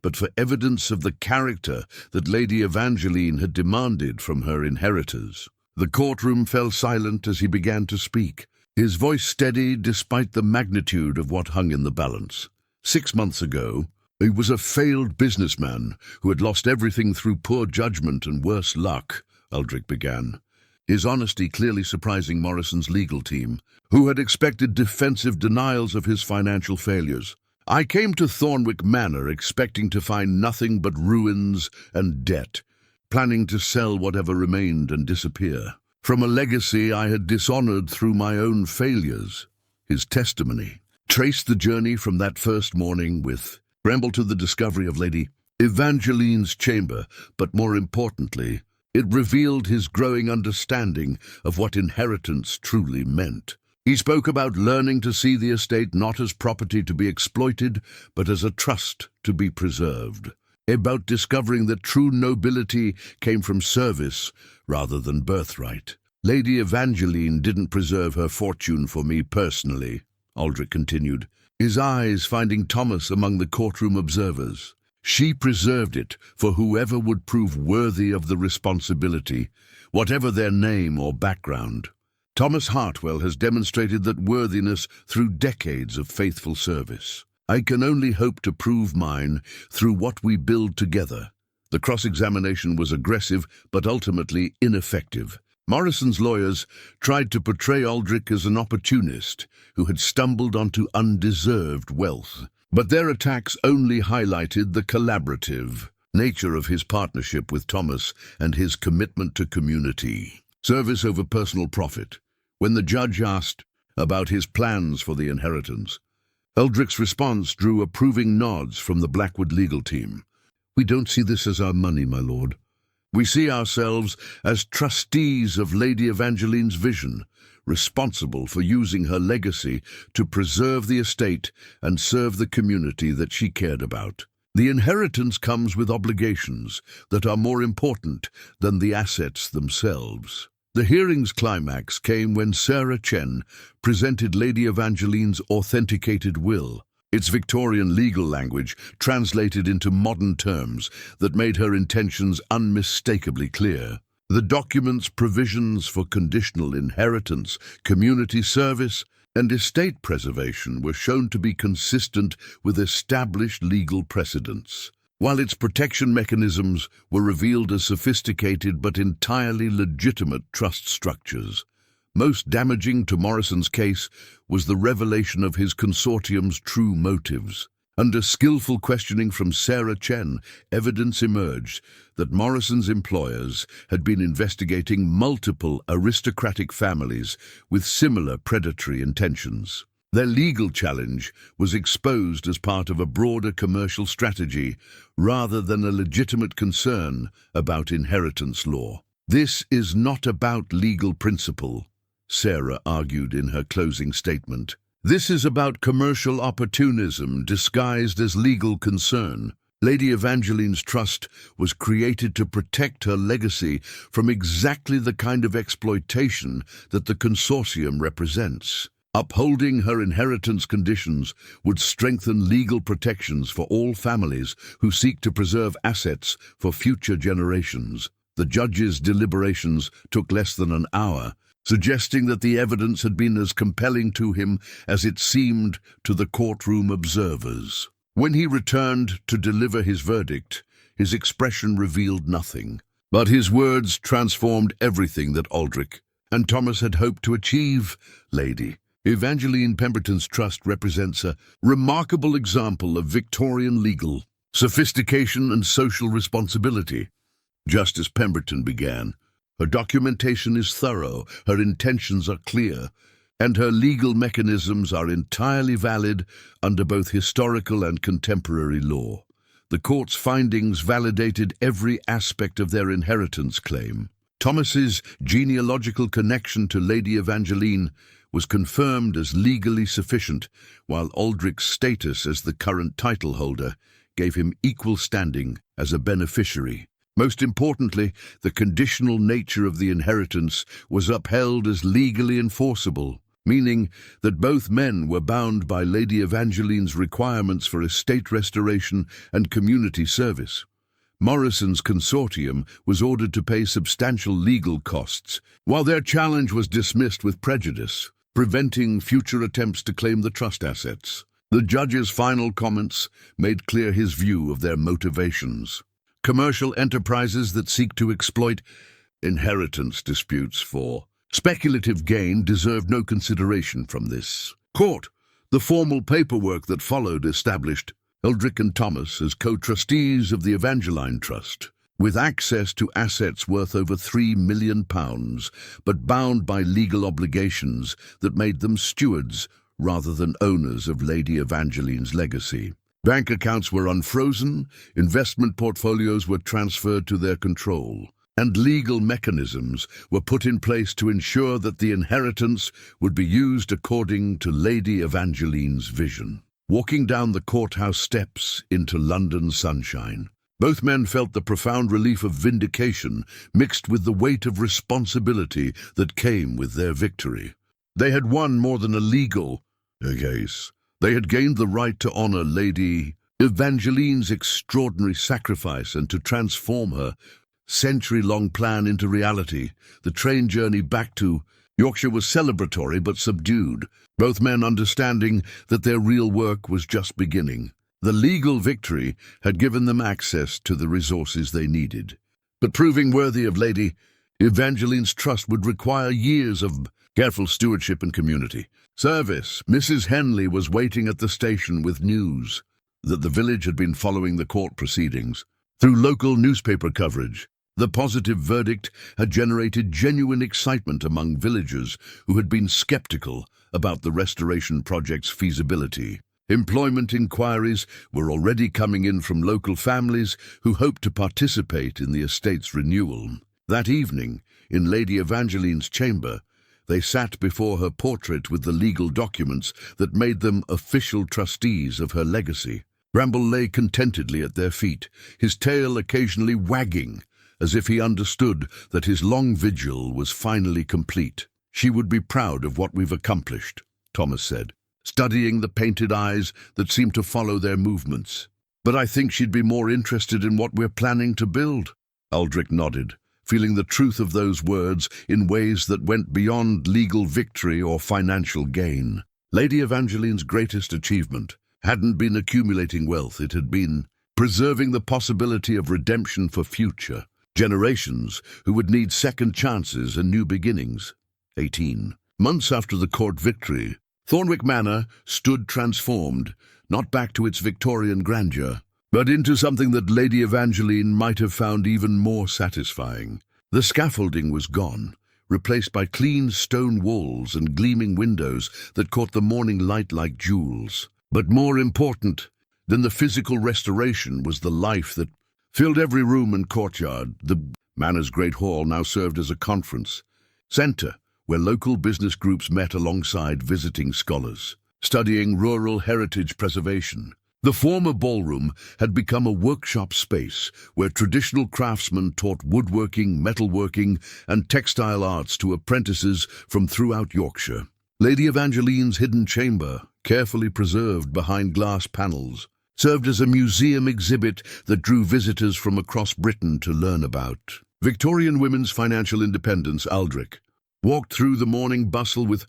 S1: but for evidence of the character that Lady Evangeline had demanded from her inheritors. The courtroom fell silent as he began to speak, his voice steady despite the magnitude of what hung in the balance. 6 months ago, he was a failed businessman who had lost everything through poor judgment and worse luck, Aldric began, his honesty clearly surprising Morrison's legal team, who had expected defensive denials of his financial failures. "I came to Thornwick Manor expecting to find nothing but ruins and debt, planning to sell whatever remained and disappear from a legacy I had dishonored through my own failures." His testimony traced the journey from that first morning with Bramble to the discovery of Lady Evangeline's chamber, but more importantly, it revealed his growing understanding of what inheritance truly meant. He spoke about learning to see the estate not as property to be exploited, but as a trust to be preserved. About discovering that true nobility came from service rather than birthright. "Lady Evangeline didn't preserve her fortune for me personally," Aldric continued, his eyes finding Thomas among the courtroom observers. "She preserved it for whoever would prove worthy of the responsibility, whatever their name or background. Thomas Hartwell has demonstrated that worthiness through decades of faithful service. I can only hope to prove mine through what we build together, The cross-examination was aggressive but ultimately ineffective. Morrison's lawyers tried to portray Aldric as an opportunist who had stumbled onto undeserved wealth. But their attacks only highlighted the collaborative nature of his partnership with Thomas and his commitment to community service over personal profit. When the judge asked about his plans for the inheritance, Aldric's response drew approving nods from the Blackwood legal team. "We don't see this as our money, my lord. We see ourselves as trustees of Lady Evangeline's vision, responsible for using her legacy to preserve the estate and serve the community that she cared about. The inheritance comes with obligations that are more important than the assets themselves." The hearing's climax came when Sarah Chen presented Lady Evangeline's authenticated will, its Victorian legal language translated into modern terms that made her intentions unmistakably clear. The document's provisions for conditional inheritance, community service, and estate preservation were shown to be consistent with established legal precedents, while its protection mechanisms were revealed as sophisticated but entirely legitimate trust structures. Most damaging to Morrison's case was the revelation of his consortium's true motives. Under skillful questioning from Sarah Chen, evidence emerged that Morrison's employers had been investigating multiple aristocratic families with similar predatory intentions. Their legal challenge was exposed as part of a broader commercial strategy rather than a legitimate concern about inheritance law. "This is not about legal principle," Sarah argued in her closing statement. "This is about commercial opportunism disguised as legal concern. Lady Evangeline's trust was created to protect her legacy from exactly the kind of exploitation that the consortium represents. Upholding her inheritance conditions would strengthen legal protections for all families who seek to preserve assets for future generations." The judge's deliberations took less than an hour, suggesting that the evidence had been as compelling to him as it seemed to the courtroom observers. When he returned to deliver his verdict, his expression revealed nothing. But his words transformed everything that Aldric and Thomas had hoped to achieve. Lady Evangeline Pemberton's trust represents a remarkable example of Victorian legal sophistication and social responsibility. Just as Pemberton began, her documentation is thorough, her intentions are clear, and her legal mechanisms are entirely valid under both historical and contemporary law. The court's findings validated every aspect of their inheritance claim. Thomas's genealogical connection to Lady Evangeline was confirmed as legally sufficient, while Aldric's status as the current title holder gave him equal standing as a beneficiary. Most importantly, the conditional nature of the inheritance was upheld as legally enforceable, meaning that both men were bound by Lady Evangeline's requirements for estate restoration and community service. Morrison's consortium was ordered to pay substantial legal costs, while their challenge was dismissed with prejudice, preventing future attempts to claim the trust assets. The judge's final comments made clear his view of their motivations. Commercial enterprises that seek to exploit inheritance disputes for speculative gain deserve no consideration from this court. The formal paperwork that followed established Aldric and Thomas as co-trustees of the Evangeline Trust, with access to assets worth over £3 million, but bound by legal obligations that made them stewards rather than owners of Lady Evangeline's legacy. Bank accounts were unfrozen, investment portfolios were transferred to their control, and legal mechanisms were put in place to ensure that the inheritance would be used according to Lady Evangeline's vision. Walking down the courthouse steps into London sunshine, both men felt the profound relief of vindication mixed with the weight of responsibility that came with their victory. They had won more than a legal case. They had gained the right to honor Lady Evangeline's extraordinary sacrifice and to transform her century-long plan into reality. The train journey back to Yorkshire was celebratory but subdued, both men understanding that their real work was just beginning. The legal victory had given them access to the resources they needed. But proving worthy of Lady Evangeline's trust would require years of careful stewardship and community service. Mrs. Henley was waiting at the station with news that the village had been following the court proceedings. Through local newspaper coverage, the positive verdict had generated genuine excitement among villagers who had been skeptical about the restoration project's feasibility. Employment inquiries were already coming in from local families who hoped to participate in the estate's renewal. That evening, in Lady Evangeline's chamber, they sat before her portrait with the legal documents that made them official trustees of her legacy. Bramble lay contentedly at their feet, his tail occasionally wagging, as if he understood that his long vigil was finally complete. "She would be proud of what we've accomplished," Thomas said, studying the painted eyes that seemed to follow their movements. "But I think she'd be more interested in what we're planning to build." Aldric nodded, feeling the truth of those words in ways that went beyond legal victory or financial gain. Lady Evangeline's greatest achievement hadn't been accumulating wealth, it had been preserving the possibility of redemption for future generations who would need second chances and new beginnings. 18 months after the court victory, Thornwick Manor stood transformed, not back to its Victorian grandeur, but into something that Lady Evangeline might have found even more satisfying. The scaffolding was gone, replaced by clean stone walls and gleaming windows that caught the morning light like jewels. But more important than the physical restoration was the life that filled every room and courtyard. The manor's great hall now served as a conference center where local business groups met alongside visiting scholars, studying rural heritage preservation. The former ballroom had become a workshop space where traditional craftsmen taught woodworking, metalworking, and textile arts to apprentices from throughout Yorkshire. Lady Evangeline's hidden chamber, carefully preserved behind glass panels, served as a museum exhibit that drew visitors from across Britain to learn about Victorian women's financial independence. Aldric walked through the morning bustle with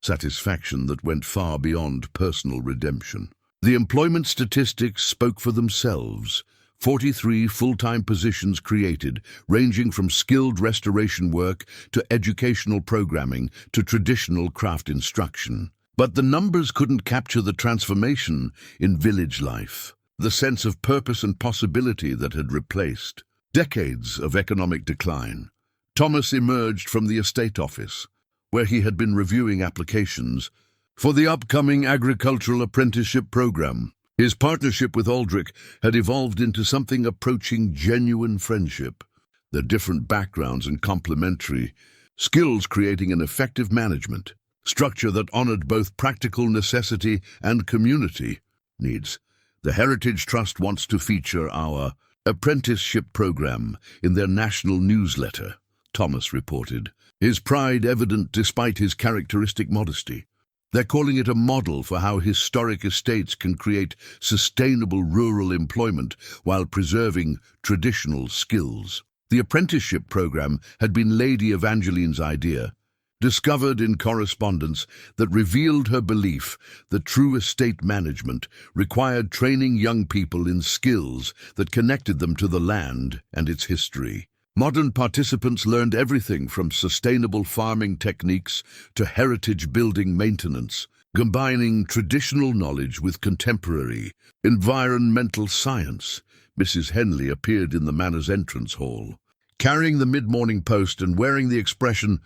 S1: satisfaction that went far beyond personal redemption. The employment statistics spoke for themselves. 43 full-time positions created, ranging from skilled restoration work to educational programming to traditional craft instruction. But the numbers couldn't capture the transformation in village life, the sense of purpose and possibility that had replaced decades of economic decline. Thomas emerged from the estate office, where he had been reviewing applications for the upcoming agricultural apprenticeship program. His partnership with Aldric had evolved into something approaching genuine friendship, their different backgrounds and complementary skills creating an effective management structure that honored both practical necessity and community needs. The Heritage Trust wants to feature our apprenticeship program in their national newsletter, Thomas reported, his pride evident despite his characteristic modesty. They're calling it a model for how historic estates can create sustainable rural employment while preserving traditional skills. The apprenticeship program had been Lady Evangeline's idea, discovered in correspondence that revealed her belief that true estate management required training young people in skills that connected them to the land and its history. Modern participants learned everything from sustainable farming techniques to heritage building maintenance, combining traditional knowledge with contemporary environmental science. Mrs. Henley appeared in the manor's entrance hall, carrying the mid-morning post and wearing the expression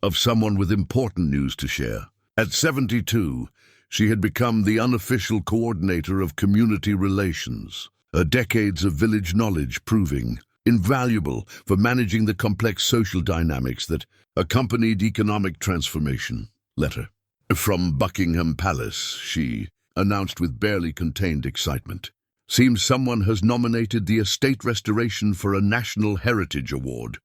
S1: of someone with important news to share. At 72, she had become the unofficial coordinator of community relations, her decades of village knowledge proving invaluable for managing the complex social dynamics that accompanied economic transformation. Letter from Buckingham Palace, she announced with barely contained excitement. Seems someone has nominated the estate restoration for a National Heritage Award.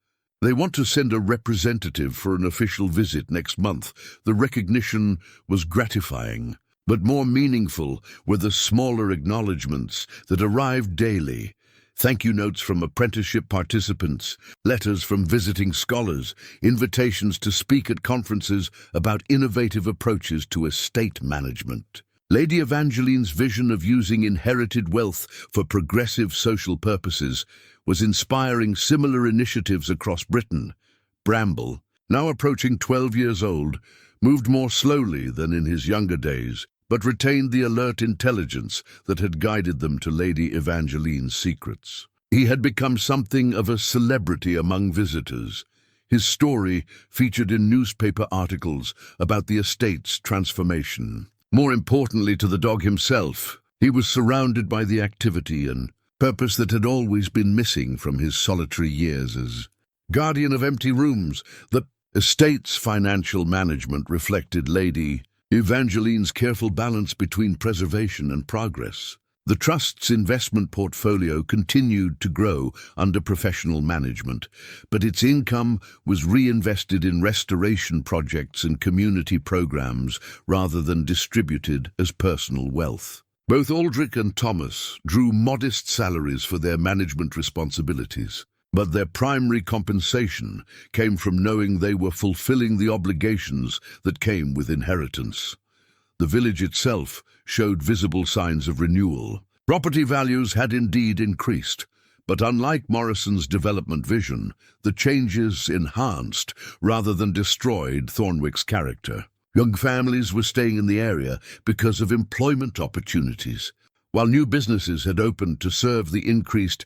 S1: They want to send a representative for an official visit next month. The recognition was gratifying, but more meaningful were the smaller acknowledgements that arrived daily. Thank you notes from apprenticeship participants, letters from visiting scholars, invitations to speak at conferences about innovative approaches to estate management. Lady Evangeline's vision of using inherited wealth for progressive social purposes was inspiring similar initiatives across Britain. Bramble, now approaching 12 years old, moved more slowly than in his younger days, but retained the alert intelligence that had guided them to Lady Evangeline's secrets. He had become something of a celebrity among visitors. His story featured in newspaper articles about the estate's transformation. More importantly to the dog himself, he was surrounded by the activity and purpose that had always been missing from his solitary years as guardian of empty rooms. The estate's financial management reflected Lady Evangeline's careful balance between preservation and progress. The trust's investment portfolio continued to grow under professional management, but its income was reinvested in restoration projects and community programs rather than distributed as personal wealth. Both Aldric and Thomas drew modest salaries for their management responsibilities, but their primary compensation came from knowing they were fulfilling the obligations that came with inheritance. The village itself showed visible signs of renewal. Property values had indeed increased, but unlike Morrison's development vision, the changes enhanced rather than destroyed Thornwick's character. Young families were staying in the area because of employment opportunities, while new businesses had opened to serve the increased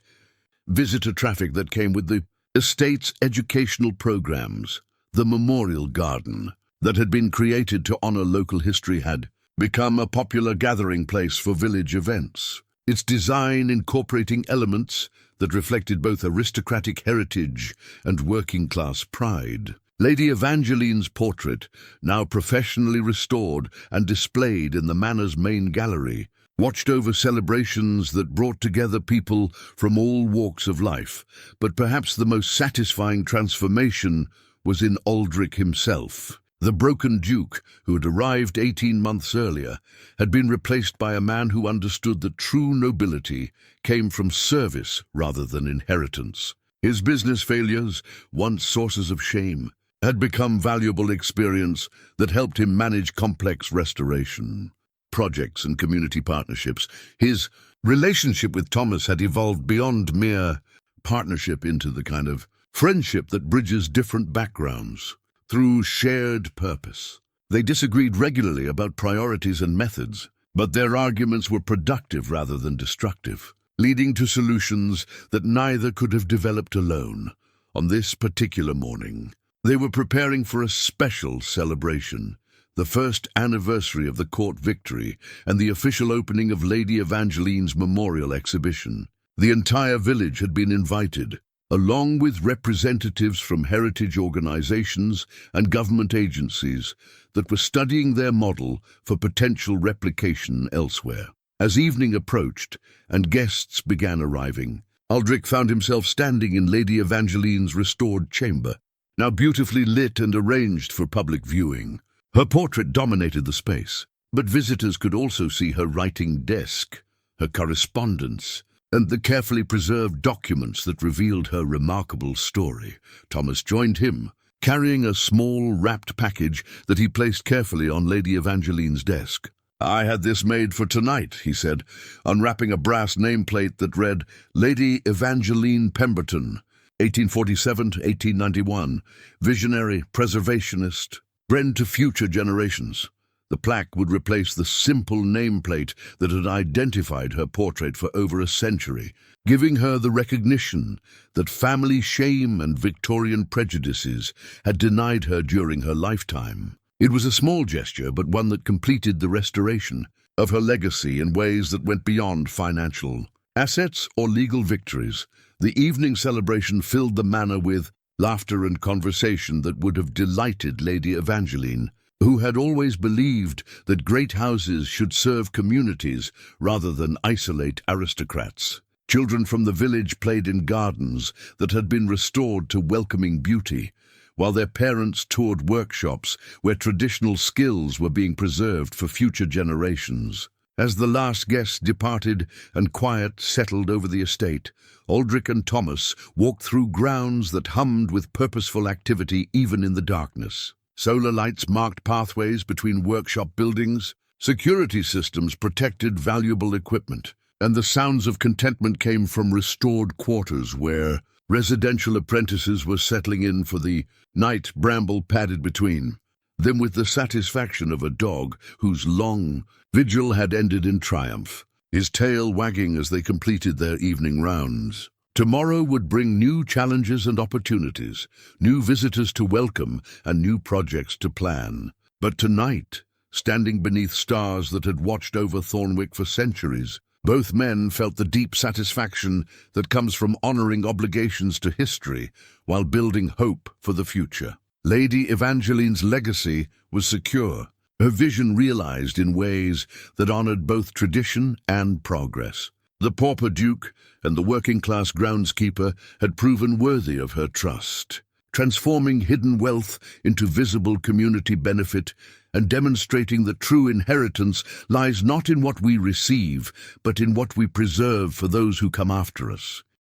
S1: visitor traffic that came with the estate's educational programs. The memorial garden that had been created to honor local history had become a popular gathering place for village events. Its design incorporating elements that reflected both aristocratic heritage and working-class pride. Lady Evangeline's portrait, now professionally restored and displayed in the manor's main gallery, watched over celebrations that brought together people from all walks of life. But perhaps the most satisfying transformation was in Aldric himself. The broken duke, who had arrived 18 months earlier, had been replaced by a man who understood that true nobility came from service rather than inheritance. His business failures, once sources of shame, had become valuable experience that helped him manage complex restoration projects and community partnerships. His relationship with Thomas had evolved beyond mere partnership into the kind of friendship that bridges different backgrounds through shared purpose. They disagreed regularly about priorities and methods, but their arguments were productive rather than destructive, leading to solutions that neither could have developed alone. On this particular morning, they were preparing for a special celebration, the first anniversary of the court victory and the official opening of Lady Evangeline's memorial exhibition. The entire village had been invited, along with representatives from heritage organizations and government agencies that were studying their model for potential replication elsewhere. As evening approached and guests began arriving, Aldric found himself standing in Lady Evangeline's restored chamber, now beautifully lit and arranged for public viewing. Her portrait dominated the space, but visitors could also see her writing desk, her correspondence, and the carefully preserved documents that revealed her remarkable story. Thomas joined him, carrying a small wrapped package that he placed carefully on Lady Evangeline's desk. "I had this made for tonight," he said, unwrapping a brass nameplate that read, "Lady Evangeline Pemberton, 1847 to 1891, visionary, preservationist, friend to future generations." The plaque would replace the simple nameplate that had identified her portrait for over a century, giving her the recognition that family shame and Victorian prejudices had denied her during her lifetime. It was a small gesture, but one that completed the restoration of her legacy in ways that went beyond financial assets or legal victories. The evening celebration filled the manor with laughter and conversation that would have delighted Lady Evangeline, who had always believed that great houses should serve communities rather than isolate aristocrats. Children from the village played in gardens that had been restored to welcoming beauty, while their parents toured workshops where traditional skills were being preserved for future generations. As the last guests departed and quiet settled over the estate, Aldric and Thomas walked through grounds that hummed with purposeful activity even in the darkness. Solar lights marked pathways between workshop buildings, Security systems protected valuable equipment, and the sounds of contentment came from restored quarters where residential apprentices were settling in for the night. Bramble padded between them with the satisfaction of a dog whose long vigil had ended in triumph, his tail wagging as they completed their evening rounds. Tomorrow would bring new challenges and opportunities, new visitors to welcome and new projects to plan. But tonight, standing beneath stars that had watched over Thornwick for centuries, both men felt the deep satisfaction that comes from honoring obligations to history while building hope for the future. Lady Evangeline's legacy was secure, her vision realized in ways that honored both tradition and progress. The pauper duke and the working-class groundskeeper had proven worthy of her trust, transforming hidden wealth into visible community benefit and demonstrating that true inheritance lies not in what we receive, but in what we preserve for those who come after us.